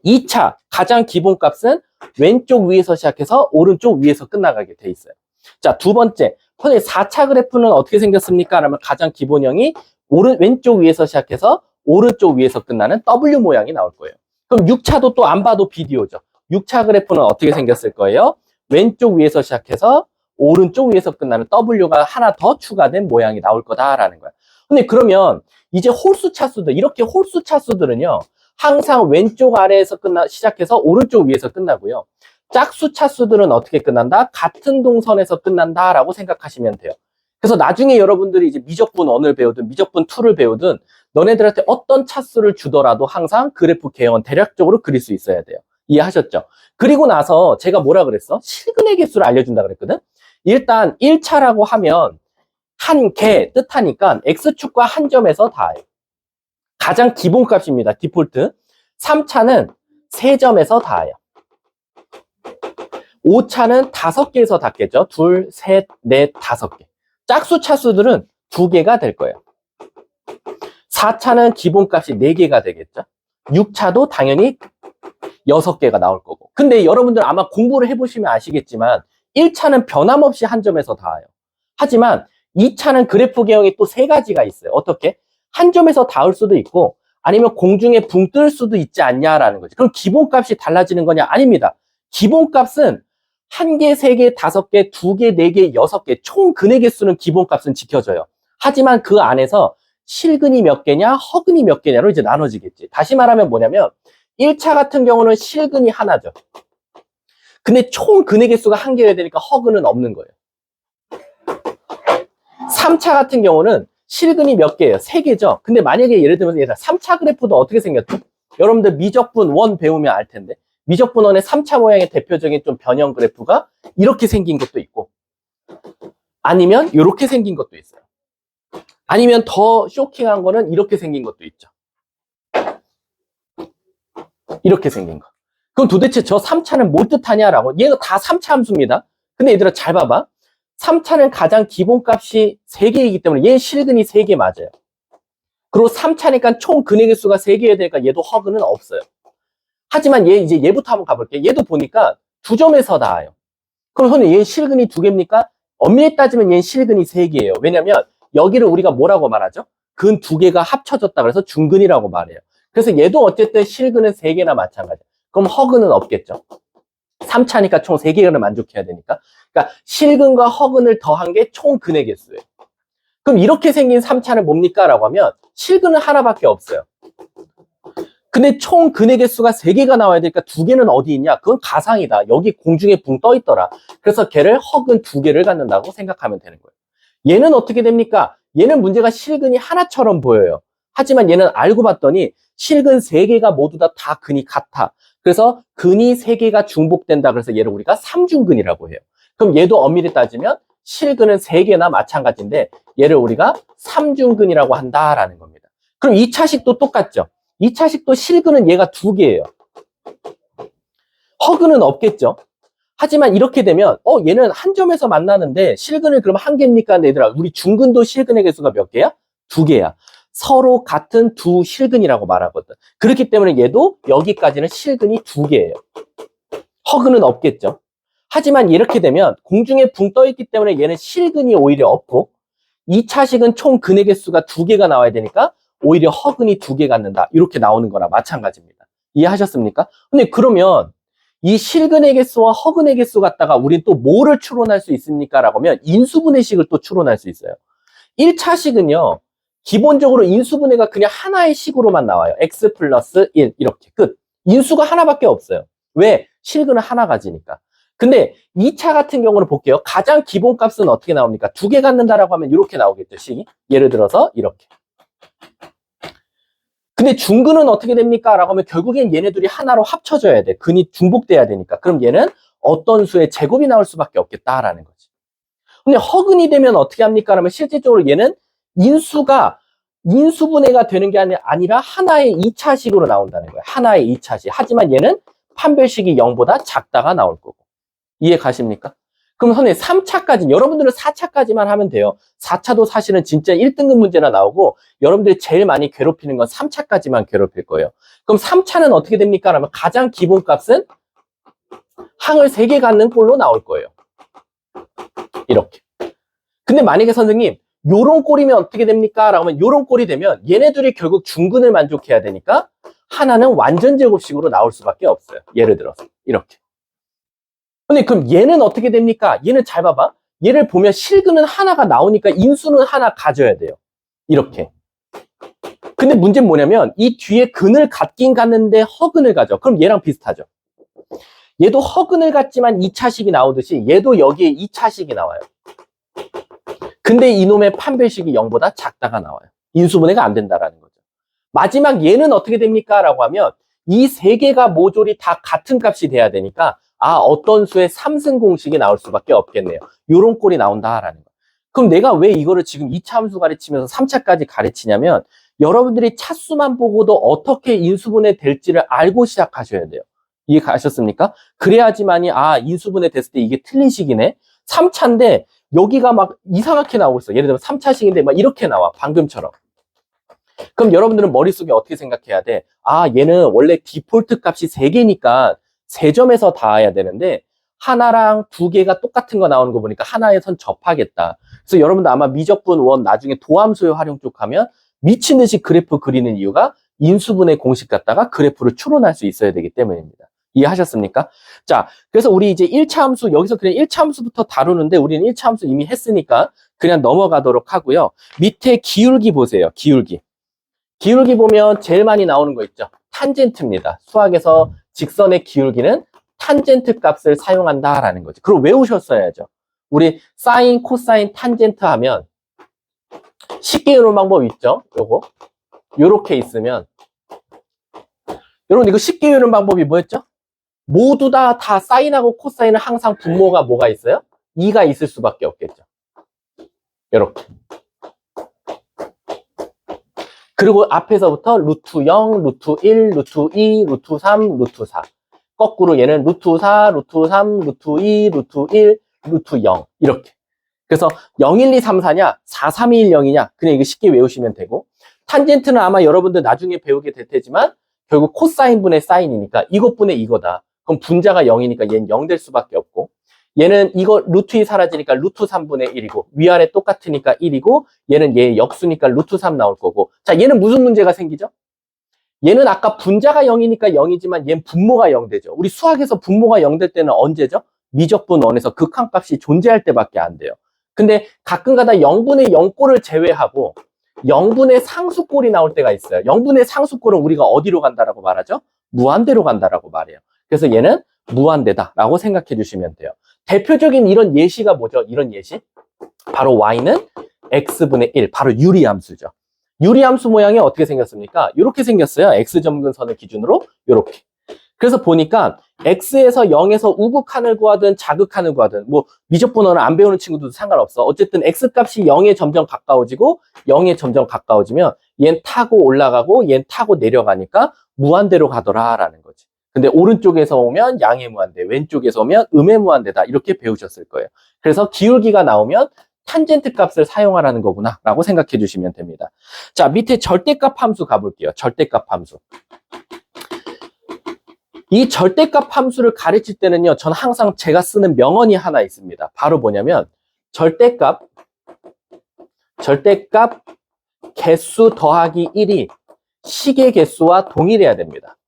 Speaker 1: 2차 가장 기본값은 왼쪽 위에서 시작해서 오른쪽 위에서 끝나가게 돼 있어요. 자, 두 번째. 4차 그래프는 어떻게 생겼습니까? 그러면 가장 기본형이 왼쪽 위에서 시작해서 오른쪽 위에서 끝나는 W 모양이 나올 거예요. 그럼 6차도 또 안 봐도 비디오죠. 6차 그래프는 어떻게 생겼을 거예요? 왼쪽 위에서 시작해서 오른쪽 위에서 끝나는 W가 하나 더 추가된 모양이 나올 거다라는 거야. 근데 그러면 이제 홀수 차수들, 이렇게 홀수 차수들은요, 항상 왼쪽 아래에서 시작해서 오른쪽 위에서 끝나고요. 짝수 차수들은 어떻게 끝난다? 같은 동선에서 끝난다라고 생각하시면 돼요. 그래서 나중에 여러분들이 이제 미적분 1을 배우든 미적분 2를 배우든 너네들한테 어떤 차수를 주더라도 항상 그래프 개형은 대략적으로 그릴 수 있어야 돼요. 이해하셨죠? 그리고 나서 제가 뭐라 그랬어? 실근의 개수를 알려준다 그랬거든? 일단 1차라고 하면 한 개 뜻하니까 x축과 한 점에서 다해요. 가장 기본값입니다. 디폴트. 3차는 3점에서 다해요. 5차는 5개에서 닿겠죠. 2, 3, 4, 5개. 짝수 차수들은 2개가 될 거예요. 4차는 기본값이 4개가 되겠죠. 6차도 당연히 6개가 나올 거고. 근데 여러분들 아마 공부를 해보시면 아시겠지만 1차는 변함없이 한 점에서 닿아요. 하지만 2차는 그래프 개형이 또 3가지가 있어요. 어떻게? 한 점에서 닿을 수도 있고 아니면 공중에 붕 뜰 수도 있지 않냐라는 거지. 그럼 기본값이 달라지는 거냐? 아닙니다. 기본값은 1개, 3개, 5개, 2개, 4개, 6개 총 근의 개수는 기본값은 지켜져요. 하지만 그 안에서 실근이 몇 개냐, 허근이 몇 개냐로 이제 나눠지겠지. 다시 말하면 뭐냐면 1차 같은 경우는 실근이 하나죠. 근데 총 근의 개수가 한 개여야 되니까 허근은 없는 거예요. 3차 같은 경우는 실근이 몇 개예요? 3개죠. 근데 만약에 예를 들면 3차 그래프도 어떻게 생겼죠? 여러분들 미적분 원 배우면 알 텐데 미적분 원의 3차 모양의 대표적인 좀 변형 그래프가 이렇게 생긴 것도 있고 아니면 이렇게 생긴 것도 있어요. 아니면 더 쇼킹한 거는 이렇게 생긴 것도 있죠. 이렇게 생긴 거. 그럼 도대체 저 3차는 뭘 뜻하냐라고. 얘가 다 3차 함수입니다. 근데 얘들아 잘 봐봐. 3차는 가장 기본값이 3개이기 때문에 얘 실근이 3개 맞아요. 그리고 3차니까 총 근의 개수가 3개여야 되니까 얘도 허근은 없어요. 하지만 이제 얘부터 한번 가볼게요. 얘도 보니까 2점에서 나와요. 그럼 선생님 얘 실근이 2개입니까? 엄밀히 따지면 얘 실근이 3개예요. 왜냐면 여기를 우리가 뭐라고 말하죠? 근 2개가 합쳐졌다 그래서 중근이라고 말해요. 그래서 얘도 어쨌든 실근은 3개나 마찬가지예요. 그럼 허근은 없겠죠. 3차니까 총 3개를 만족해야 되니까. 그러니까 실근과 허근을 더한 게 총 근의 개수예요. 그럼 이렇게 생긴 3차는 뭡니까? 라고 하면 실근은 하나밖에 없어요. 근데 총 근의 개수가 3개가 나와야 되니까 2개는 어디 있냐? 그건 가상이다. 여기 공중에 붕 떠 있더라. 그래서 걔를 허근 2개를 갖는다고 생각하면 되는 거예요. 얘는 어떻게 됩니까? 얘는 문제가 실근이 하나처럼 보여요. 하지만 얘는 알고 봤더니 실근 3개가 모두 다 근이 같아. 그래서 근이 3개가 중복된다. 그래서 얘를 우리가 삼중근이라고 해요. 그럼 얘도 엄밀히 따지면 실근은 3개나 마찬가지인데 얘를 우리가 삼중근이라고 한다라는 겁니다. 그럼 2차식도 똑같죠. 2차식도 실근은 얘가 2개예요. 허근은 없겠죠. 하지만 이렇게 되면 얘는 한 점에서 만나는데 실근을 그럼 1개입니까? 얘들아 우리 중근도 실근의 개수가 몇 개야? 2개야. 서로 같은 두 실근이라고 말하거든. 그렇기 때문에 얘도 여기까지는 실근이 2개예요. 허근은 없겠죠. 하지만 이렇게 되면 공중에 붕 떠있기 때문에 얘는 실근이 오히려 없고 2차식은 총 근의 개수가 2개가 나와야 되니까 오히려 허근이 2개 갖는다. 이렇게 나오는 거나 마찬가지입니다. 이해하셨습니까? 근데 그러면 이 실근의 개수와 허근의 개수 갖다가 우린 또 뭐를 추론할 수 있습니까? 라고 하면 인수분해식을 또 추론할 수 있어요. 1차식은요. 기본적으로 인수분해가 그냥 하나의 식으로만 나와요. x 플러스 1 이렇게 끝. 인수가 하나밖에 없어요. 왜? 실근은 하나 가지니까. 근데 2차 같은 경우는 볼게요. 가장 기본값은 어떻게 나옵니까? 2개 갖는다라고 하면 이렇게 나오겠죠. 식이. 예를 들어서 이렇게. 근데 중근은 어떻게 됩니까? 라고 하면 결국엔 얘네들이 하나로 합쳐져야 돼. 근이 중복돼야 되니까. 그럼 얘는 어떤 수의 제곱이 나올 수밖에 없겠다라는 거지. 근데 허근이 되면 어떻게 합니까? 그러면 실질적으로 얘는 인수가 인수분해가 되는 게 아니라 하나의 2차식으로 나온다는 거예요. 하나의 2차식. 하지만 얘는 판별식이 0보다 작다가 나올 거고. 이해 가십니까? 그럼 선생님 3차까지 여러분들은 4차까지만 하면 돼요. 4차도 사실은 진짜 1등급 문제나 나오고 여러분들이 제일 많이 괴롭히는 건 3차까지만 괴롭힐 거예요. 그럼 3차는 어떻게 됩니까? 그러면 가장 기본값은 항을 3개 갖는 꼴로 나올 거예요. 이렇게. 근데 만약에 선생님 요런 꼴이면 어떻게 됩니까? 라고 하면 요런 꼴이 되면 얘네들이 결국 중근을 만족해야 되니까 하나는 완전 제곱식으로 나올 수밖에 없어요. 예를 들어서 이렇게. 근데 그럼 얘는 어떻게 됩니까? 얘는 잘 봐봐. 얘를 보면 실근은 하나가 나오니까 인수는 하나 가져야 돼요. 이렇게. 근데 문제는 뭐냐면 이 뒤에 근을 갖긴 갖는데 허근을 가져. 그럼 얘랑 비슷하죠. 얘도 허근을 갖지만 2차식이 나오듯이 얘도 여기에 2차식이 나와요. 근데 이놈의 판별식이 0보다 작다가 나와요. 인수분해가 안 된다라는 거죠. 마지막 얘는 어떻게 됩니까? 라고 하면 이 세 개가 모조리 다 같은 값이 돼야 되니까 어떤 수의 3승 공식이 나올 수밖에 없겠네요. 요런 꼴이 나온다라는 거. 그럼 내가 왜 이거를 지금 2차 함수 가르치면서 3차까지 가르치냐면 여러분들이 차수만 보고도 어떻게 인수분해 될지를 알고 시작하셔야 돼요. 이해 가셨습니까? 그래야지만이 인수분해 됐을 때 이게 틀린 식이네. 3차인데 여기가 막 이상하게 나오고 있어. 예를 들면 3차식인데 막 이렇게 나와. 방금처럼. 그럼 여러분들은 머릿속에 어떻게 생각해야 돼? 얘는 원래 디폴트 값이 3개니까 3점에서 닿아야 되는데 하나랑 2개가 똑같은 거 나오는 거 보니까 하나에선 접하겠다. 그래서 여러분들 아마 미적분 원 나중에 도함수의 활용 쪽 하면 미친 듯이 그래프 그리는 이유가 인수분해 공식 갖다가 그래프를 추론할 수 있어야 되기 때문입니다. 이해하셨습니까? 자, 그래서 우리 이제 1차 함수, 여기서 그냥 1차 함수부터 다루는데 우리는 1차 함수 이미 했으니까 그냥 넘어가도록 하고요. 밑에 기울기 보세요. 기울기. 기울기 보면 제일 많이 나오는 거 있죠. 탄젠트입니다. 수학에서 직선의 기울기는 탄젠트 값을 사용한다라는 거지. 그걸 외우셨어야죠. 우리 사인, 코사인, 탄젠트 하면 쉽게 이루는 방법 있죠? 요렇게 있으면 여러분 이거 쉽게 이루는 방법이 뭐였죠? 모두 다 사인하고 코사인은 항상 분모가 뭐가 있어요? 2가 있을 수밖에 없겠죠. 요렇게. 그리고 앞에서부터 루트 0, 루트 1, 루트 2, 루트 3, 루트 4. 거꾸로 얘는 루트 4, 루트 3, 루트 2, 루트 1, 루트 0. 이렇게. 그래서 0, 1, 2, 3, 4냐? 4, 3, 2, 1, 0이냐? 그냥 이거 쉽게 외우시면 되고. 탄젠트는 아마 여러분들 나중에 배우게 될 테지만 결국 코사인 분의 사인이니까 이것분의 이거다. 그럼 분자가 0이니까 얘는 0 될 수밖에 없고. 얘는 이거 루트 2 사라지니까 루트 3분의 1이고 위아래 똑같으니까 1이고 얘는 얘 역수니까 루트 3 나올 거고. 자, 얘는 무슨 문제가 생기죠? 얘는 아까 분자가 0이니까 0이지만 얘는 분모가 0 되죠. 우리 수학에서 분모가 0 될 때는 언제죠? 미적분 원에서 극한값이 존재할 때밖에 안 돼요. 근데 가끔가다 0분의 0꼴을 제외하고 0분의 상수꼴이 나올 때가 있어요. 0분의 상수꼴은 우리가 어디로 간다라고 말하죠? 무한대로 간다라고 말해요. 그래서 얘는 무한대다라고 생각해 주시면 돼요. 대표적인 이런 예시가 뭐죠? 이런 예시? 바로 y는 x분의 1, 바로 유리함수죠. 유리함수 모양이 어떻게 생겼습니까? 이렇게 생겼어요. x점근선을 기준으로 이렇게. 그래서 보니까 x에서 0에서 우극한을 구하든 자극한을 구하든 뭐 미적분어는 안 배우는 친구들도 상관없어. 어쨌든 x값이 0에 점점 가까워지고 0에 점점 가까워지면 얘는 타고 올라가고 얘는 타고 내려가니까 무한대로 가더라라는 거지. 근데 오른쪽에서 오면 양의 무한대, 왼쪽에서 오면 음의 무한대다. 이렇게 배우셨을 거예요. 그래서 기울기가 나오면 탄젠트 값을 사용하라는 거구나 라고 생각해 주시면 됩니다. 자, 밑에 절대값 함수 가볼게요. 절대값 함수. 이 절대값 함수를 가르칠 때는요, 전 항상 제가 쓰는 명언이 하나 있습니다. 바로 뭐냐면 절대값 개수 더하기 1이 식의 개수와 동일해야 됩니다.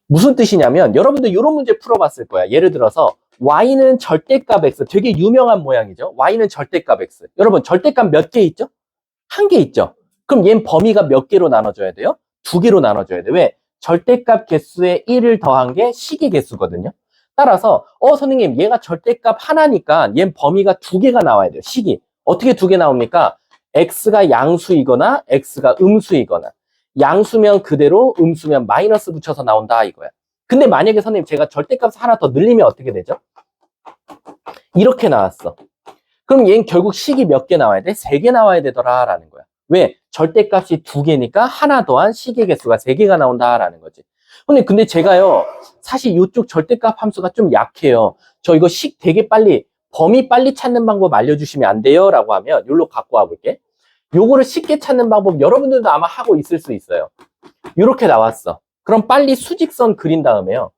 Speaker 1: 무슨 뜻이냐면 여러분들 이런 문제 풀어봤을 거야. 예를 들어서 y는 절대값 x, 되게 유명한 모양이죠. y는 절대값 x. 여러분 절대값 몇 개 있죠? 한 개 있죠. 그럼 얘는 범위가 몇 개로 나눠져야 돼요? 두 개로 나눠져야 돼. 왜? 절대값 개수에 1을 더한 게 식의 개수거든요. 따라서 선생님 얘가 절대값 하나니까 얘는 범위가 두 개가 나와야 돼요. 식이. 어떻게 두 개 나옵니까? x가 양수이거나 x가 음수이거나. 양수면 그대로, 음수면 마이너스 붙여서 나온다 이거야. 근데 만약에 선생님 제가 절대값 하나 더 늘리면 어떻게 되죠? 이렇게 나왔어. 그럼 얘는 결국 식이 몇 개 나와야 돼? 3개 나와야 되더라라는 거야. 왜? 절대값이 2개니까 하나 더한 식의 개수가 3개가 나온다라는 거지. 근데 제가요, 사실 이쪽 절대값 함수가 좀 약해요. 저 이거 식 되게 빨리, 범위 빨리 찾는 방법 알려주시면 안 돼요? 라고 하면 여기로 갖고 와볼게. 요거를 쉽게 찾는 방법 여러분들도 아마 하고 있을 수 있어요. 이렇게 나왔어. 그럼 빨리 수직선 그린 다음에요.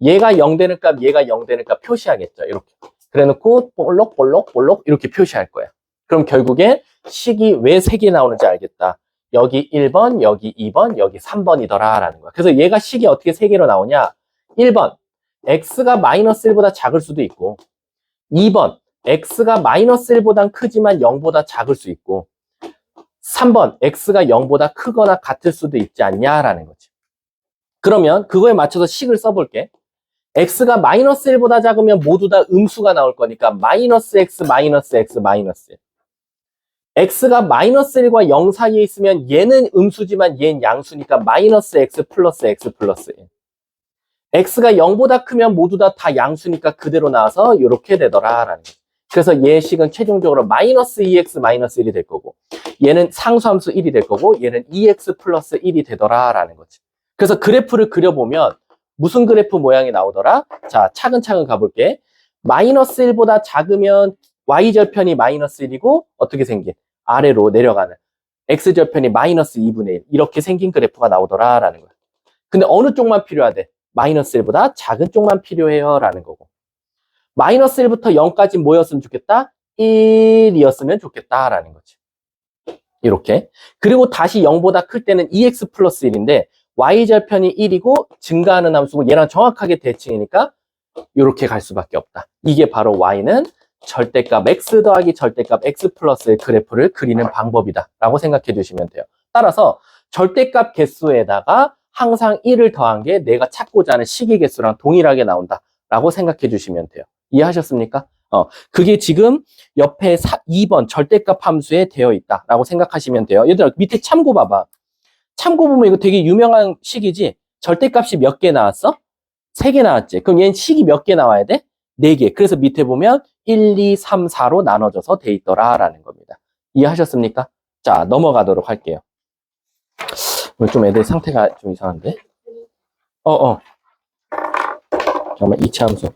Speaker 1: 얘가 0 되는 값, 얘가 0 되는 값 표시하겠죠. 이렇게. 그래 놓고 볼록 이렇게 표시할 거야. 그럼 결국에 식이 왜 3개 나오는지 알겠다. 여기 1번, 여기 2번, 여기 3번이더라 라는 거야. 그래서 얘가 식이 어떻게 3개로 나오냐? 1번, x가 마이너스 1보다 작을 수도 있고 2번, x가 마이너스 1보단 크지만 0보다 작을 수 있고 3번, x가 0보다 크거나 같을 수도 있지 않냐라는 거지. 그러면 그거에 맞춰서 식을 써볼게. x가 마이너스 1보다 작으면 모두 다 음수가 나올 거니까 마이너스 x, 마이너스 x, 마이너스 1. x가 마이너스 1과 0 사이에 있으면 얘는 음수지만 얘는 양수니까 마이너스 x 플러스 x 플러스 1. x가 0보다 크면 모두 다 양수니까 그대로 나와서 이렇게 되더라라는 거지. 그래서 얘 식은 최종적으로 마이너스 2x 마이너스 1이 될 거고 얘는 상수함수 1이 될 거고 얘는 2x 플러스 1이 되더라라는 거지. 그래서 그래프를 그려보면 무슨 그래프 모양이 나오더라? 자, 차근차근 가볼게. 마이너스 1보다 작으면 y절편이 마이너스 1이고 어떻게 생긴? 아래로 내려가는 x절편이 마이너스 2분의 1 이렇게 생긴 그래프가 나오더라라는 거야. 근데 어느 쪽만 필요하대? 마이너스 1보다 작은 쪽만 필요해요 라는 거고 마이너스 1부터 0까지 뭐였으면 좋겠다? 1이었으면 좋겠다라는 거지. 이렇게. 그리고 다시 0보다 클 때는 2x 플러스 1인데 y절편이 1이고 증가하는 함수고 얘랑 정확하게 대칭이니까 이렇게 갈 수밖에 없다. 이게 바로 y는 절대값 x 더하기 절대값 x 플러스의 그래프를 그리는 방법이다 라고 생각해 주시면 돼요. 따라서 절대값 개수에다가 항상 1을 더한 게 내가 찾고자 하는 식의 개수랑 동일하게 나온다라고 생각해 주시면 돼요. 이해하셨습니까? 그게 지금 옆에 2번 절대값 함수에 되어 있다라고 생각하시면 돼요. 얘들아, 밑에 참고 봐봐. 참고 보면 이거 되게 유명한 식이지? 절대값이 몇 개 나왔어? 3개 나왔지? 그럼 얘는 식이 몇 개 나와야 돼? 4개. 그래서 밑에 보면 1, 2, 3, 4로 나눠져서 돼 있더라라는 겁니다. 이해하셨습니까? 자, 넘어가도록 할게요. 오늘 좀 애들 상태가 좀 이상한데? 잠깐만, 이차 함수.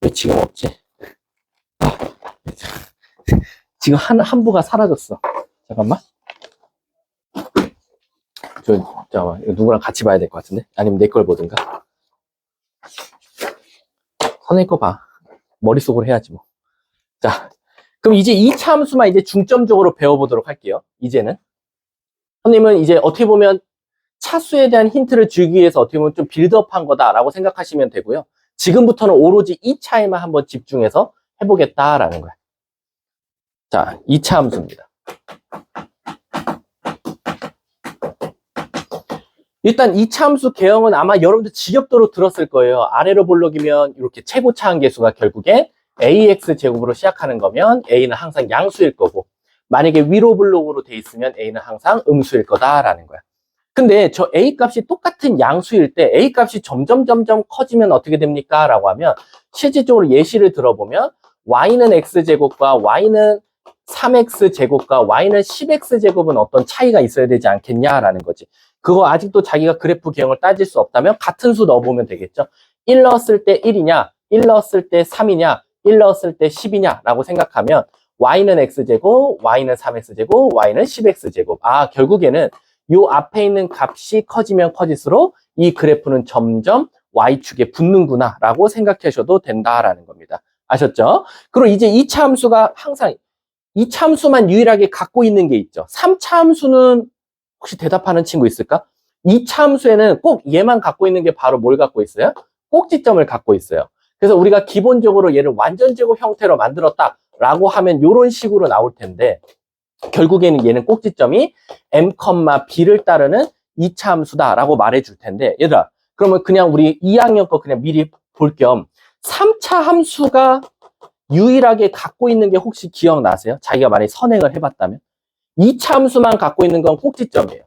Speaker 1: 왜 지금 없지? 지금 한 부가 사라졌어. 잠깐만. 잠깐만. 이거 누구랑 같이 봐야 될 것 같은데? 아니면 내 걸 보든가? 선생님 거 봐. 머릿속으로 해야지 뭐. 자, 그럼 이제 2차 함수만 이제 중점적으로 배워보도록 할게요. 이제는. 선생님은 이제 어떻게 보면 차수에 대한 힌트를 주기 위해서 어떻게 보면 좀 빌드업한 거다라고 생각하시면 되고요. 지금부터는 오로지 2차에만 한번 집중해서 해보겠다라는 거야. 자, 2차 함수입니다. 일단 2차 함수 개형은 아마 여러분들 지겹도록 들었을 거예요. 아래로 볼록이면 이렇게 최고차항 계수가 결국에 ax 제곱으로 시작하는 거면 a는 항상 양수일 거고, 만약에 위로 볼록으로 돼 있으면 a는 항상 음수일 거다라는 거야. 근데 저 a 값이 똑같은 양수일 때 a 값이 점점 커지면 어떻게 됩니까? 라고 하면 실질적으로 예시를 들어보면 y는 x제곱과 y는 3x제곱과 y는 10x제곱은 어떤 차이가 있어야 되지 않겠냐라는 거지. 그거 아직도 자기가 그래프 개형을 따질 수 없다면 같은 수 넣어보면 되겠죠. 1 넣었을 때 1이냐, 1 넣었을 때 3이냐, 1 넣었을 때 10이냐 라고 생각하면 y는 x제곱, y는 3x제곱, y는 10x제곱. 아, 결국에는 요 앞에 있는 값이 커지면 커질수록 이 그래프는 점점 y축에 붙는구나 라고 생각하셔도 된다라는 겁니다. 아셨죠? 그리고 이제 2차 함수가 항상 2차 함수만 유일하게 갖고 있는 게 있죠. 3차 함수는 혹시 대답하는 친구 있을까? 2차 함수에는 꼭 얘만 갖고 있는 게 바로 뭘 갖고 있어요? 꼭지점을 갖고 있어요. 그래서 우리가 기본적으로 얘를 완전제곱 형태로 만들었다라고 하면 이런 식으로 나올 텐데 결국에는 얘는 꼭지점이 m, b를 따르는 2차 함수다라고 말해줄 텐데 얘들아, 그러면 그냥 우리 2학년 거 그냥 미리 볼 겸 3차 함수가 유일하게 갖고 있는 게 혹시 기억나세요? 자기가 만약에 선행을 해봤다면 2차 함수만 갖고 있는 건 꼭지점이에요.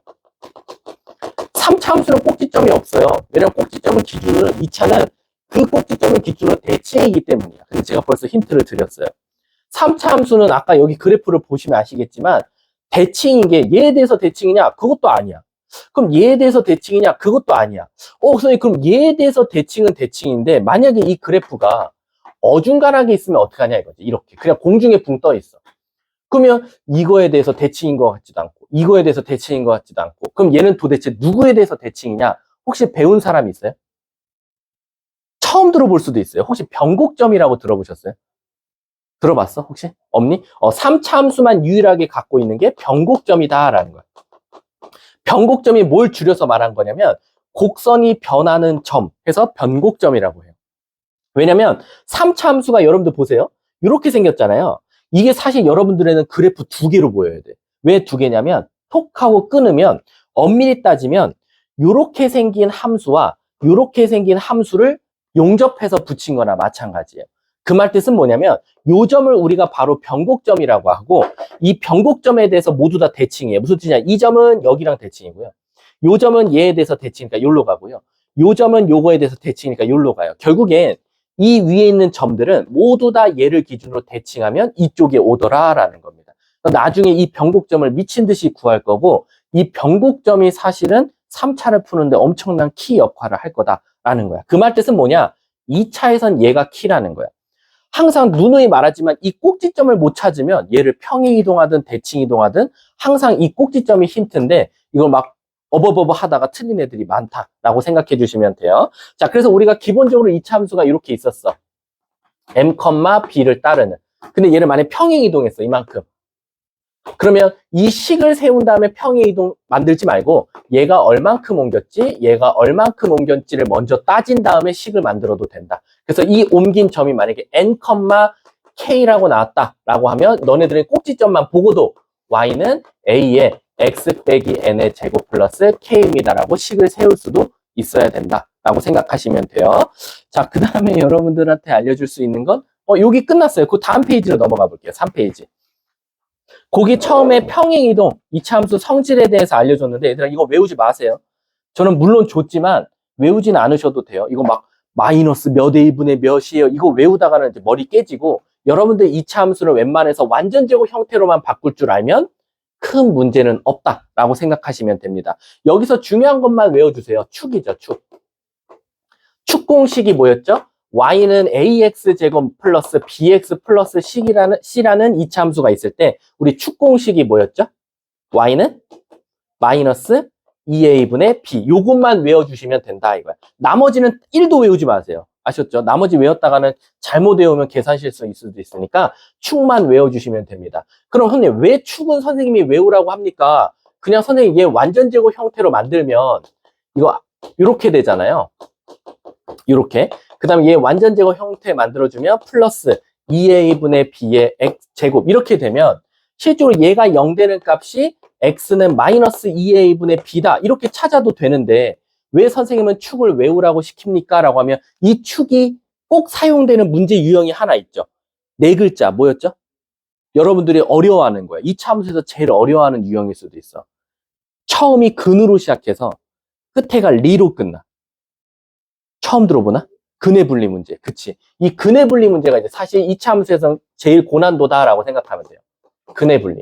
Speaker 1: 3차 함수는 꼭지점이 없어요. 왜냐면 꼭지점을 기준으로 2차는 그 꼭지점을 기준으로 대칭이기 때문이야. 근데 제가 벌써 힌트를 드렸어요. 3차 함수는 아까 여기 그래프를 보시면 아시겠지만 대칭인 게 얘에 대해서 대칭이냐? 그것도 아니야. 그럼 얘에 대해서 대칭이냐? 그것도 아니야. 선생님, 그럼 얘에 대해서 대칭은 대칭인데 만약에 이 그래프가 어중간하게 있으면 어떡하냐 이거지. 이렇게 그냥 공중에 붕 떠 있어. 그러면 이거에 대해서 대칭인 것 같지도 않고 이거에 대해서 대칭인 것 같지도 않고 그럼 얘는 도대체 누구에 대해서 대칭이냐? 혹시 배운 사람이 있어요? 처음 들어볼 수도 있어요. 혹시 변곡점이라고 들어보셨어요? 들어봤어? 혹시? 없니? 3차 함수만 유일하게 갖고 있는 게 변곡점이다라는 거야. 변곡점이 뭘 줄여서 말한 거냐면 곡선이 변하는 점 해서 변곡점이라고 해요. 왜냐면 3차 함수가 여러분들 보세요. 이렇게 생겼잖아요. 이게 사실 여러분들에는 그래프 2개로 보여야 돼. 왜 2개냐면 톡 하고 끊으면 엄밀히 따지면 이렇게 생긴 함수와 이렇게 생긴 함수를 용접해서 붙인 거나 마찬가지예요. 그 말 뜻은 뭐냐면 요 점을 우리가 바로 변곡점이라고 하고 이 변곡점에 대해서 모두 다 대칭이에요. 무슨 뜻이냐? 이 점은 여기랑 대칭이고요. 요 점은 얘에 대해서 대칭이니까 여기로 가고요. 요 점은 요거에 대해서 대칭이니까 여기로 가요. 결국엔 이 위에 있는 점들은 모두 다 얘를 기준으로 대칭하면 이쪽에 오더라라는 겁니다. 나중에 이 변곡점을 미친 듯이 구할 거고 이 변곡점이 사실은 3차를 푸는데 엄청난 키 역할을 할 거다라는 거야. 그 말 뜻은 뭐냐? 2차에선 얘가 키라는 거야. 항상 누누이 말하지만 이 꼭지점을 못 찾으면 얘를 평행 이동하든 대칭 이동하든 항상 이 꼭지점이 힌트인데 이걸 막 어버버버 하다가 틀린 애들이 많다라고 생각해 주시면 돼요. 자, 그래서 우리가 기본적으로 2차 함수가 이렇게 있었어. m, b를 따르는. 근데 얘를 만약에 평행 이동했어. 이만큼. 그러면 이 식을 세운 다음에 평행 이동 만들지 말고 얘가 얼만큼 옮겼지? 얘가 얼만큼 옮겼지를 먼저 따진 다음에 식을 만들어도 된다. 그래서 이 옮긴 점이 만약에 n, K라고 나왔다라고 하면 너네들의 꼭지점만 보고도 Y는 A의 X 빼기 N의 제곱 플러스 K입니다라고 식을 세울 수도 있어야 된다라고 생각하시면 돼요. 자, 그 다음에 여러분들한테 알려줄 수 있는 건 여기 끝났어요. 그 다음 페이지로 넘어가 볼게요. 3페이지. 거기 처음에 평행이동, 이차함수 성질에 대해서 알려줬는데 얘들아 이거 외우지 마세요. 저는 물론 줬지만 외우진 않으셔도 돼요. 이거 막 마이너스 몇 A분의 몇이에요. 이거 외우다가는 이제 머리 깨지고 여러분들 이차함수를 웬만해서 완전제곱 형태로만 바꿀 줄 알면 큰 문제는 없다라고 생각하시면 됩니다. 여기서 중요한 것만 외워주세요. 축이죠, 축. 축 공식이 뭐였죠? y는 ax제곱 플러스 bx 플러스 c라는 이차함수가 있을 때 우리 축 공식이 뭐였죠? y는 마이너스 2a분의 b. 요것만 외워주시면 된다 이거야. 나머지는 1도 외우지 마세요. 아셨죠? 나머지 외웠다가는 잘못 외우면 계산 실수 있을 수도 있으니까 축만 외워주시면 됩니다. 그럼 선생님 왜 축은 선생님이 외우라고 합니까? 그냥 선생님 얘 완전제곱 형태로 만들면 이거 이렇게 되잖아요. 이렇게. 그 다음에 얘 완전제곱 형태 만들어주면 플러스 2a분의 b의 x제곱 이렇게 되면 실제로 얘가 0 되는 값이 x는 마이너스 2a분의 b다 이렇게 찾아도 되는데 왜 선생님은 축을 외우라고 시킵니까? 라고 하면 이 축이 꼭 사용되는 문제 유형이 하나 있죠. 네 글자 뭐였죠? 여러분들이 어려워하는 거예요. 이 차함수에서 제일 어려워하는 유형일 수도 있어. 처음이 근으로 시작해서 끝에가 리로 끝나. 처음 들어보나? 근의 분리 문제. 그치? 이 근의 분리 문제가 이제 사실 이 차함수에서 제일 고난도다라고 생각하면 돼요. 근의 분리.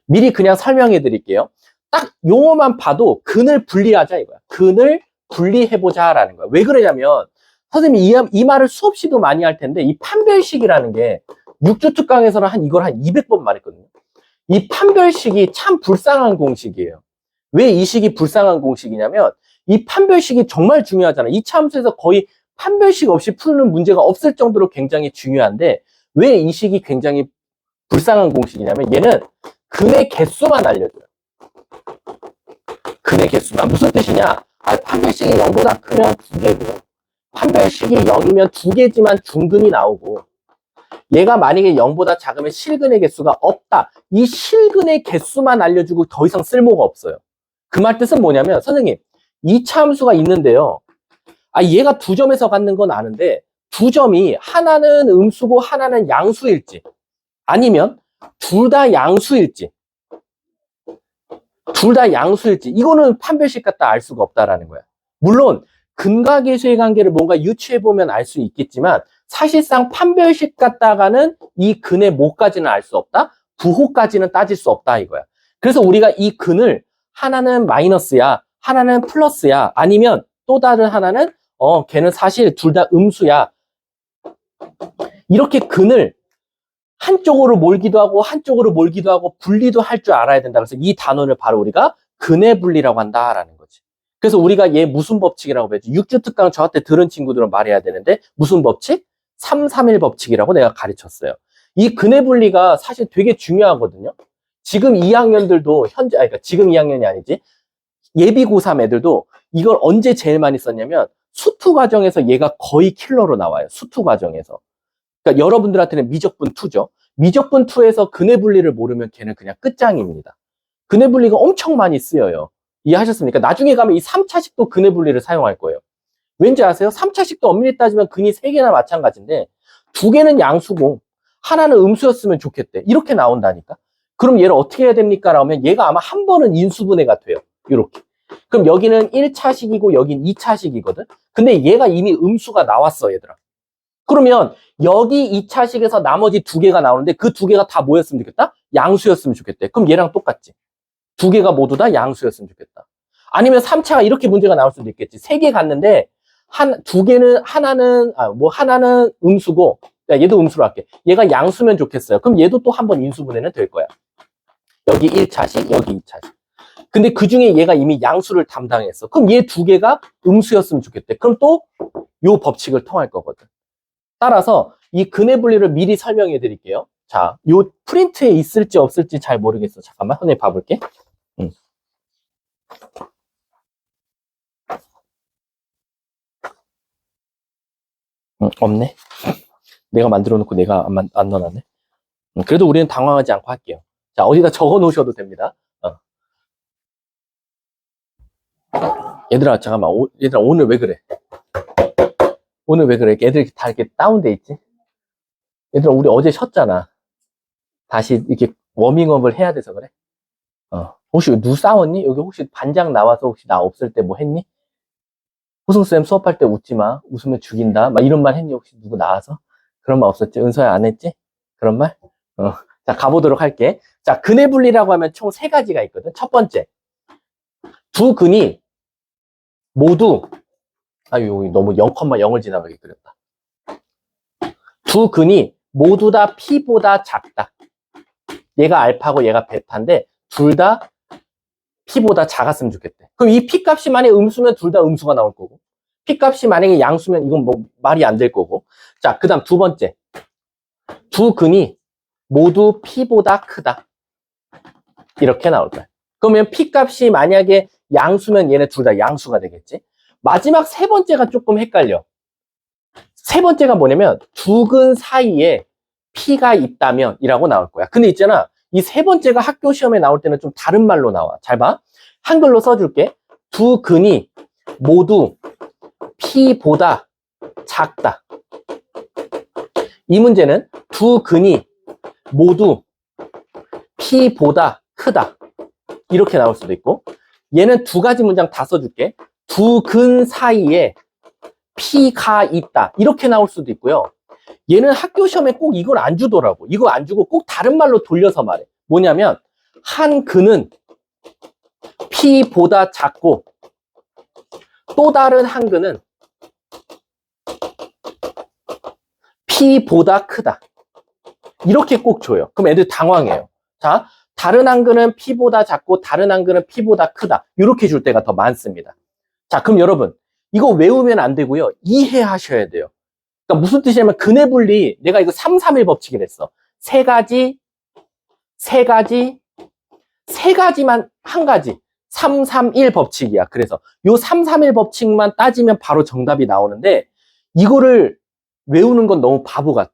Speaker 1: 미리 그냥 설명해 드릴게요. 딱 용어만 봐도 근을 분리하자 이거야. 근을 분리해보자 라는 거야. 왜 그러냐면 선생님이 이 말을 수없이도 많이 할 텐데 이 판별식이라는 게 6주 특강에서는 이걸 한 200번 말했거든요. 이 판별식이 참 불쌍한 공식이에요. 왜 이 식이 불쌍한 공식이냐면 이 판별식이 정말 중요하잖아. 이 차함수에서 거의 판별식 없이 푸는 문제가 없을 정도로 굉장히 중요한데 왜 이 식이 굉장히 불쌍한 공식이냐면 얘는 근의 개수만 알려줘요. 근의 개수만. 무슨 뜻이냐? 판별식이 0보다 크면 2개고 판별식이 0이면 2개지만 중근이 나오고 얘가 만약에 0보다 작으면 실근의 개수가 없다. 이 실근의 개수만 알려주고 더 이상 쓸모가 없어요. 그 말 뜻은 뭐냐면 선생님 이 차함수가 있는데요. 얘가 2점에서 갖는 건 아는데 2점이 하나는 음수고 하나는 양수일지 아니면 둘 다 양수일지 이거는 판별식 갖다 알 수가 없다라는 거야. 물론 근과 계수의 관계를 뭔가 유추해보면 알 수 있겠지만 사실상 판별식 갖다가는 이 근의 뭐까지는 알 수 없다. 부호까지는 따질 수 없다 이거야. 그래서 우리가 이 근을 하나는 마이너스야 하나는 플러스야 아니면 또 다른 하나는 걔는 사실 둘 다 음수야 이렇게 근을 한쪽으로 몰기도 하고 한쪽으로 몰기도 하고 분리도 할 줄 알아야 된다. 그래서 이 단원을 바로 우리가 근의 분리라고 한다라는 거지. 그래서 우리가 얘 무슨 법칙이라고 배웠지? 6주 특강 저한테 들은 친구들은 말해야 되는데 무슨 법칙? 331 법칙이라고 내가 가르쳤어요. 이 근의 분리가 사실 되게 중요하거든요. 지금 2학년들도 그러니까 지금 2학년이 아니지. 예비 고3 애들도 이걸 언제 제일 많이 썼냐면 수투 과정에서 얘가 거의 킬러로 나와요. 수투 과정에서. 그러니까 여러분들한테는 미적분 2죠. 미적분 2에서 근의 분리를 모르면 걔는 그냥 끝장입니다. 근의 분리가 엄청 많이 쓰여요. 이해하셨습니까? 나중에 가면 이 3차식도 근의 분리를 사용할 거예요. 왠지 아세요? 3차식도 엄밀히 따지면 근이 3개나 마찬가지인데 2개는 양수고 하나는 음수였으면 좋겠대. 이렇게 나온다니까. 그럼 얘를 어떻게 해야 됩니까? 라고 하면 얘가 아마 한 번은 인수분해가 돼요. 이렇게. 그럼 여기는 1차식이고 여긴 2차식이거든. 근데 얘가 이미 음수가 나왔어, 얘들아. 그러면 여기 2차식에서 나머지 2개가 나오는데 그 2개가 다 뭐였으면 좋겠다? 양수였으면 좋겠대. 그럼 얘랑 똑같지. 2개가 모두 다 양수였으면 좋겠다. 아니면 3차가 이렇게 문제가 나올 수도 있겠지. 3개 갔는데 하나는 음수고 얘도 음수로 할게. 얘가 양수면 좋겠어요. 그럼 얘도 또 한 번 인수분해는 될 거야. 여기 1차식, 여기 2차식. 근데 그 중에 얘가 이미 양수를 담당했어. 그럼 얘 2개가 음수였으면 좋겠대. 그럼 또 요 법칙을 통할 거거든. 따라서 이 근의 분리를 미리 설명해 드릴게요. 자, 요 프린트에 있을지 없을지 잘 모르겠어. 잠깐만, 선생님 봐볼게. 없네. 내가 만들어 놓고 내가 안 넣어놨네. 그래도 우리는 당황하지 않고 할게요. 자, 어디다 적어 놓으셔도 됩니다. 얘들아, 잠깐만. 얘들아, 오늘 왜 그래? 오늘 왜 그래? 애들이 다 이렇게 다운돼 있지? 얘들아, 우리 어제 쉬었잖아. 다시 이렇게 워밍업을 해야 돼서 그래? 혹시 누 싸웠니? 여기 혹시 반장 나와서 혹시 나 없을 때 뭐 했니? 호승쌤 수업할 때 웃지 마. 웃으면 죽인다. 막 이런 말 했니? 혹시 누구 나와서? 그런 말 없었지? 은서야 안 했지? 그런 말? 자, 가보도록 할게. 자, 근의 분리라고 하면 총 3가지가 있거든. 첫 번째. 두 근이 모두, 여기 너무 0,0을 지나가게 그렸다. 두 근이 모두 다 P보다 작다. 얘가 알파고 얘가 베타인데, 둘 다 P보다 작았으면 좋겠대. 그럼 이 P 값이 만약에 음수면 둘 다 음수가 나올 거고, P 값이 만약에 양수면 이건 뭐 말이 안 될 거고. 자, 그 다음 두 번째. 두 근이 모두 P보다 크다. 이렇게 나올 거야. 그러면 P 값이 만약에 양수면 얘네 둘 다 양수가 되겠지. 마지막 세 번째가 조금 헷갈려. 세 번째가 뭐냐면 두 근 사이에 P가 있다면 이라고 나올 거야. 근데 있잖아. 이 세 번째가 학교 시험에 나올 때는 좀 다른 말로 나와. 잘 봐. 한글로 써줄게. 두 근이 모두 P보다 작다. 이 문제는 두 근이 모두 P보다 크다. 이렇게 나올 수도 있고, 얘는 두 가지 문장 다 써줄게. 두 근 사이에 P가 있다. 이렇게 나올 수도 있고요. 얘는 학교 시험에 꼭 이걸 안 주더라고. 이거 안 주고 꼭 다른 말로 돌려서 말해. 뭐냐면 한 근은 P보다 작고 또 다른 한 근은 P보다 크다. 이렇게 꼭 줘요. 그럼 애들 당황해요. 자, 다른 한 근은 P보다 작고 다른 한 근은 P보다 크다. 이렇게 줄 때가 더 많습니다. 자, 그럼 여러분 이거 외우면 안 되고요. 이해하셔야 돼요. 그러니까 무슨 뜻이냐면 근의 분리, 내가 이거 3, 3, 1 법칙을 했어. 세 가지만 한 가지. 3, 3, 1 법칙이야. 그래서 요 3, 3, 1 법칙만 따지면 바로 정답이 나오는데 이거를 외우는 건 너무 바보 같아.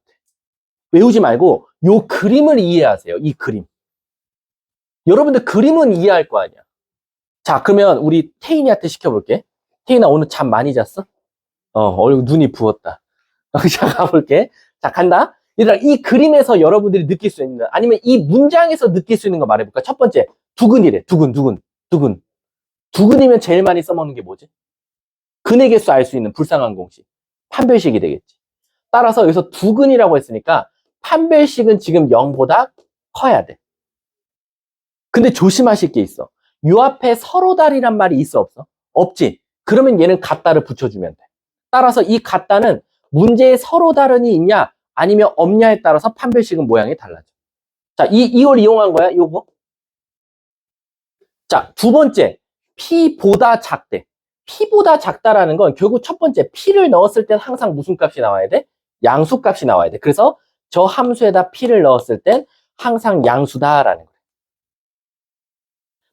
Speaker 1: 외우지 말고 요 그림을 이해하세요. 이 그림. 여러분들 그림은 이해할 거 아니야. 자, 그러면 우리 태인이한테 시켜볼게. 태인아, 오늘 잠 많이 잤어? 얼굴 눈이 부었다. 자, 가볼게. 자, 간다. 얘들아, 이 그림에서 여러분들이 느낄 수 있는, 아니면 이 문장에서 느낄 수 있는 거 말해볼까? 첫 번째, 두근이래. 두근. 두근이면 제일 많이 써먹는 게 뭐지? 근의 개수 알 수 있는 불쌍한 공식. 판별식이 되겠지. 따라서 여기서 두근이라고 했으니까 판별식은 지금 0보다 커야 돼. 근데 조심하실 게 있어. 요 앞에 서로 다리란 말이 있어, 없어? 없지. 그러면 얘는 같다를 붙여주면 돼. 따라서 이 같다는 문제에 서로 다른이 있냐 아니면 없냐에 따라서 판별식은 모양이 달라져. 자, 이걸 이용한 거야, 요거. 자, 두 번째, P보다 작대. P보다 작다라는 건 결국 첫 번째, P를 넣었을 땐 항상 무슨 값이 나와야 돼? 양수 값이 나와야 돼. 그래서 저 함수에다 P를 넣었을 땐 항상 양수다라는 거예요.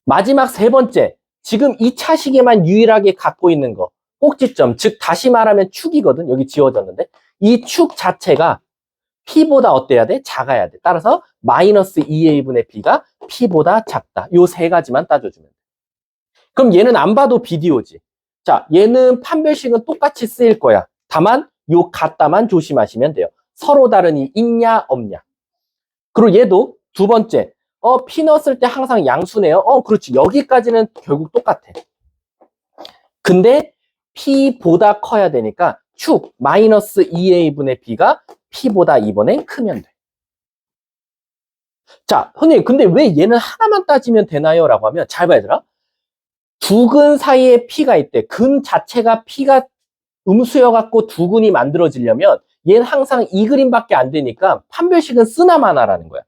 Speaker 1: 마지막 세 번째, 지금 이 차식에만 유일하게 갖고 있는 거. 꼭지점, 즉 다시 말하면 축이거든. 여기 지워졌는데 이 축 자체가 P보다 어때야 돼? 작아야 돼. 따라서 마이너스 2a분의 B가 P보다 작다. 요 세 가지만 따져주면 돼. 그럼 얘는 안 봐도 비디오지. 자, 얘는 판별식은 똑같이 쓰일 거야. 다만 요 같다만 조심하시면 돼요. 서로 다른이 있냐 없냐. 그리고 얘도 두 번째, P 넣었을 때 항상 양수네요. 그렇지. 여기까지는 결국 똑같아. 근데 P보다 커야 되니까 축 마이너스 2a분의 B가 P보다 이번엔 크면 돼. 자, 선생님, 근데 왜 얘는 하나만 따지면 되나요? 라고 하면 잘 봐야 되나? 두 근 사이에 P가 있대. 근 자체가 P가 음수여갖고 두 근이 만들어지려면 얘는 항상 이 그림밖에 안 되니까 판별식은 쓰나 마나라는 거야.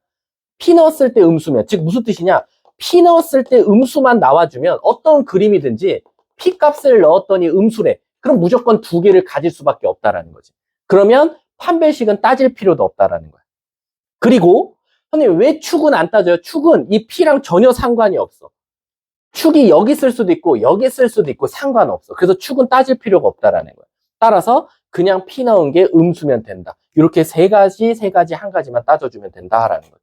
Speaker 1: P 넣었을 때 음수면, 즉 무슨 뜻이냐? P 넣었을 때 음수만 나와주면 어떤 그림이든지 P 값을 넣었더니 음수래. 그럼 무조건 두 개를 가질 수밖에 없다라는 거지. 그러면 판별식은 따질 필요도 없다라는 거야. 그리고 선생님 왜 축은 안 따져요? 축은 이 P랑 전혀 상관이 없어. 축이 여기 쓸 수도 있고 여기 쓸 수도 있고 상관없어. 그래서 축은 따질 필요가 없다라는 거야. 따라서 그냥 P 넣은 게 음수면 된다. 이렇게 세 가지, 한 가지만 따져주면 된다라는 거죠.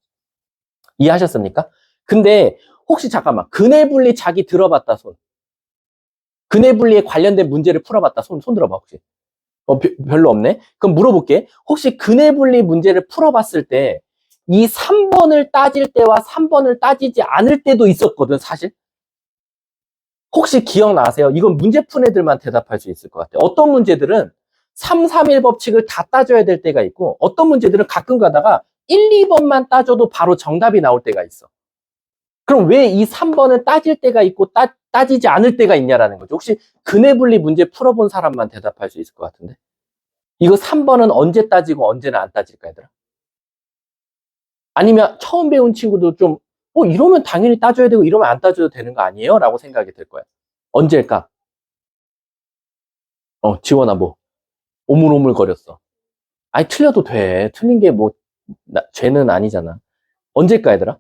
Speaker 1: 이해하셨습니까? 근데 혹시 잠깐만, 근해분리 자기 들어봤다 손. 근해분리에 관련된 문제를 풀어봤다 손 들어봐 혹시. 별로 없네. 그럼 물어볼게. 혹시 근해분리 문제를 풀어봤을 때 이 3번을 따질 때와 3번을 따지지 않을 때도 있었거든 사실. 혹시 기억나세요? 이건 문제 푼 애들만 대답할 수 있을 것 같아요. 어떤 문제들은 3, 3, 1 법칙을 다 따져야 될 때가 있고 어떤 문제들은 가끔 가다가 1, 2번만 따져도 바로 정답이 나올 때가 있어. 그럼 왜 이 3번을 따질 때가 있고 따지지 않을 때가 있냐라는 거죠. 혹시 근해분리 문제 풀어본 사람만 대답할 수 있을 것 같은데. 이거 3번은 언제 따지고 언제는 안 따질까 얘들아? 아니면 처음 배운 친구도 좀 이러면 당연히 따져야 되고 이러면 안 따져도 되는 거 아니에요? 라고 생각이 들 거야. 언제일까? 지원아 뭐 오물오물거렸어. 아니 틀려도 돼. 틀린 게 뭐 죄는 아니잖아. 언제일까 얘들아?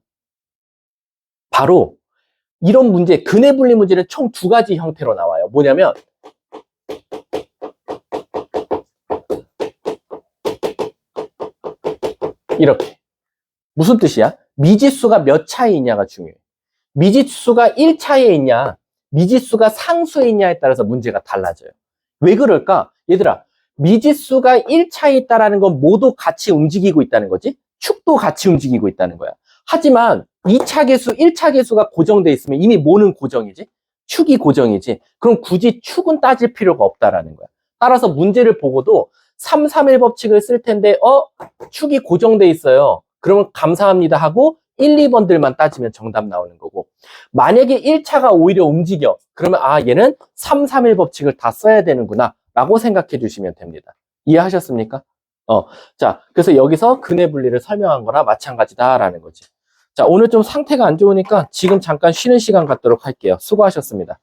Speaker 1: 바로 이런 문제, 근해분리 문제는 총 두 가지 형태로 나와요. 뭐냐면 이렇게. 무슨 뜻이야? 미지수가 몇 차에 있냐가 중요해. 미지수가 1차에 있냐, 미지수가 상수에 있냐에 따라서 문제가 달라져요. 왜 그럴까? 얘들아, 미지수가 1차에 있다는 건 모두 같이 움직이고 있다는 거지? 축도 같이 움직이고 있다는 거야. 하지만 2차 계수, 1차 계수가 고정돼 있으면 이미 뭐는 고정이지? 축이 고정이지. 그럼 굳이 축은 따질 필요가 없다라는 거야. 따라서 문제를 보고도 3, 3, 1 법칙을 쓸 텐데 축이 고정돼 있어요. 그러면 감사합니다 하고 1, 2번들만 따지면 정답 나오는 거고, 만약에 1차가 오히려 움직여. 그러면 얘는 3, 3, 1 법칙을 다 써야 되는구나 라고 생각해 주시면 됩니다. 이해하셨습니까? 자, 그래서 여기서 근해분리를 설명한 거나 마찬가지다라는 거지. 자, 오늘 좀 상태가 안 좋으니까 지금 잠깐 쉬는 시간 갖도록 할게요. 수고하셨습니다.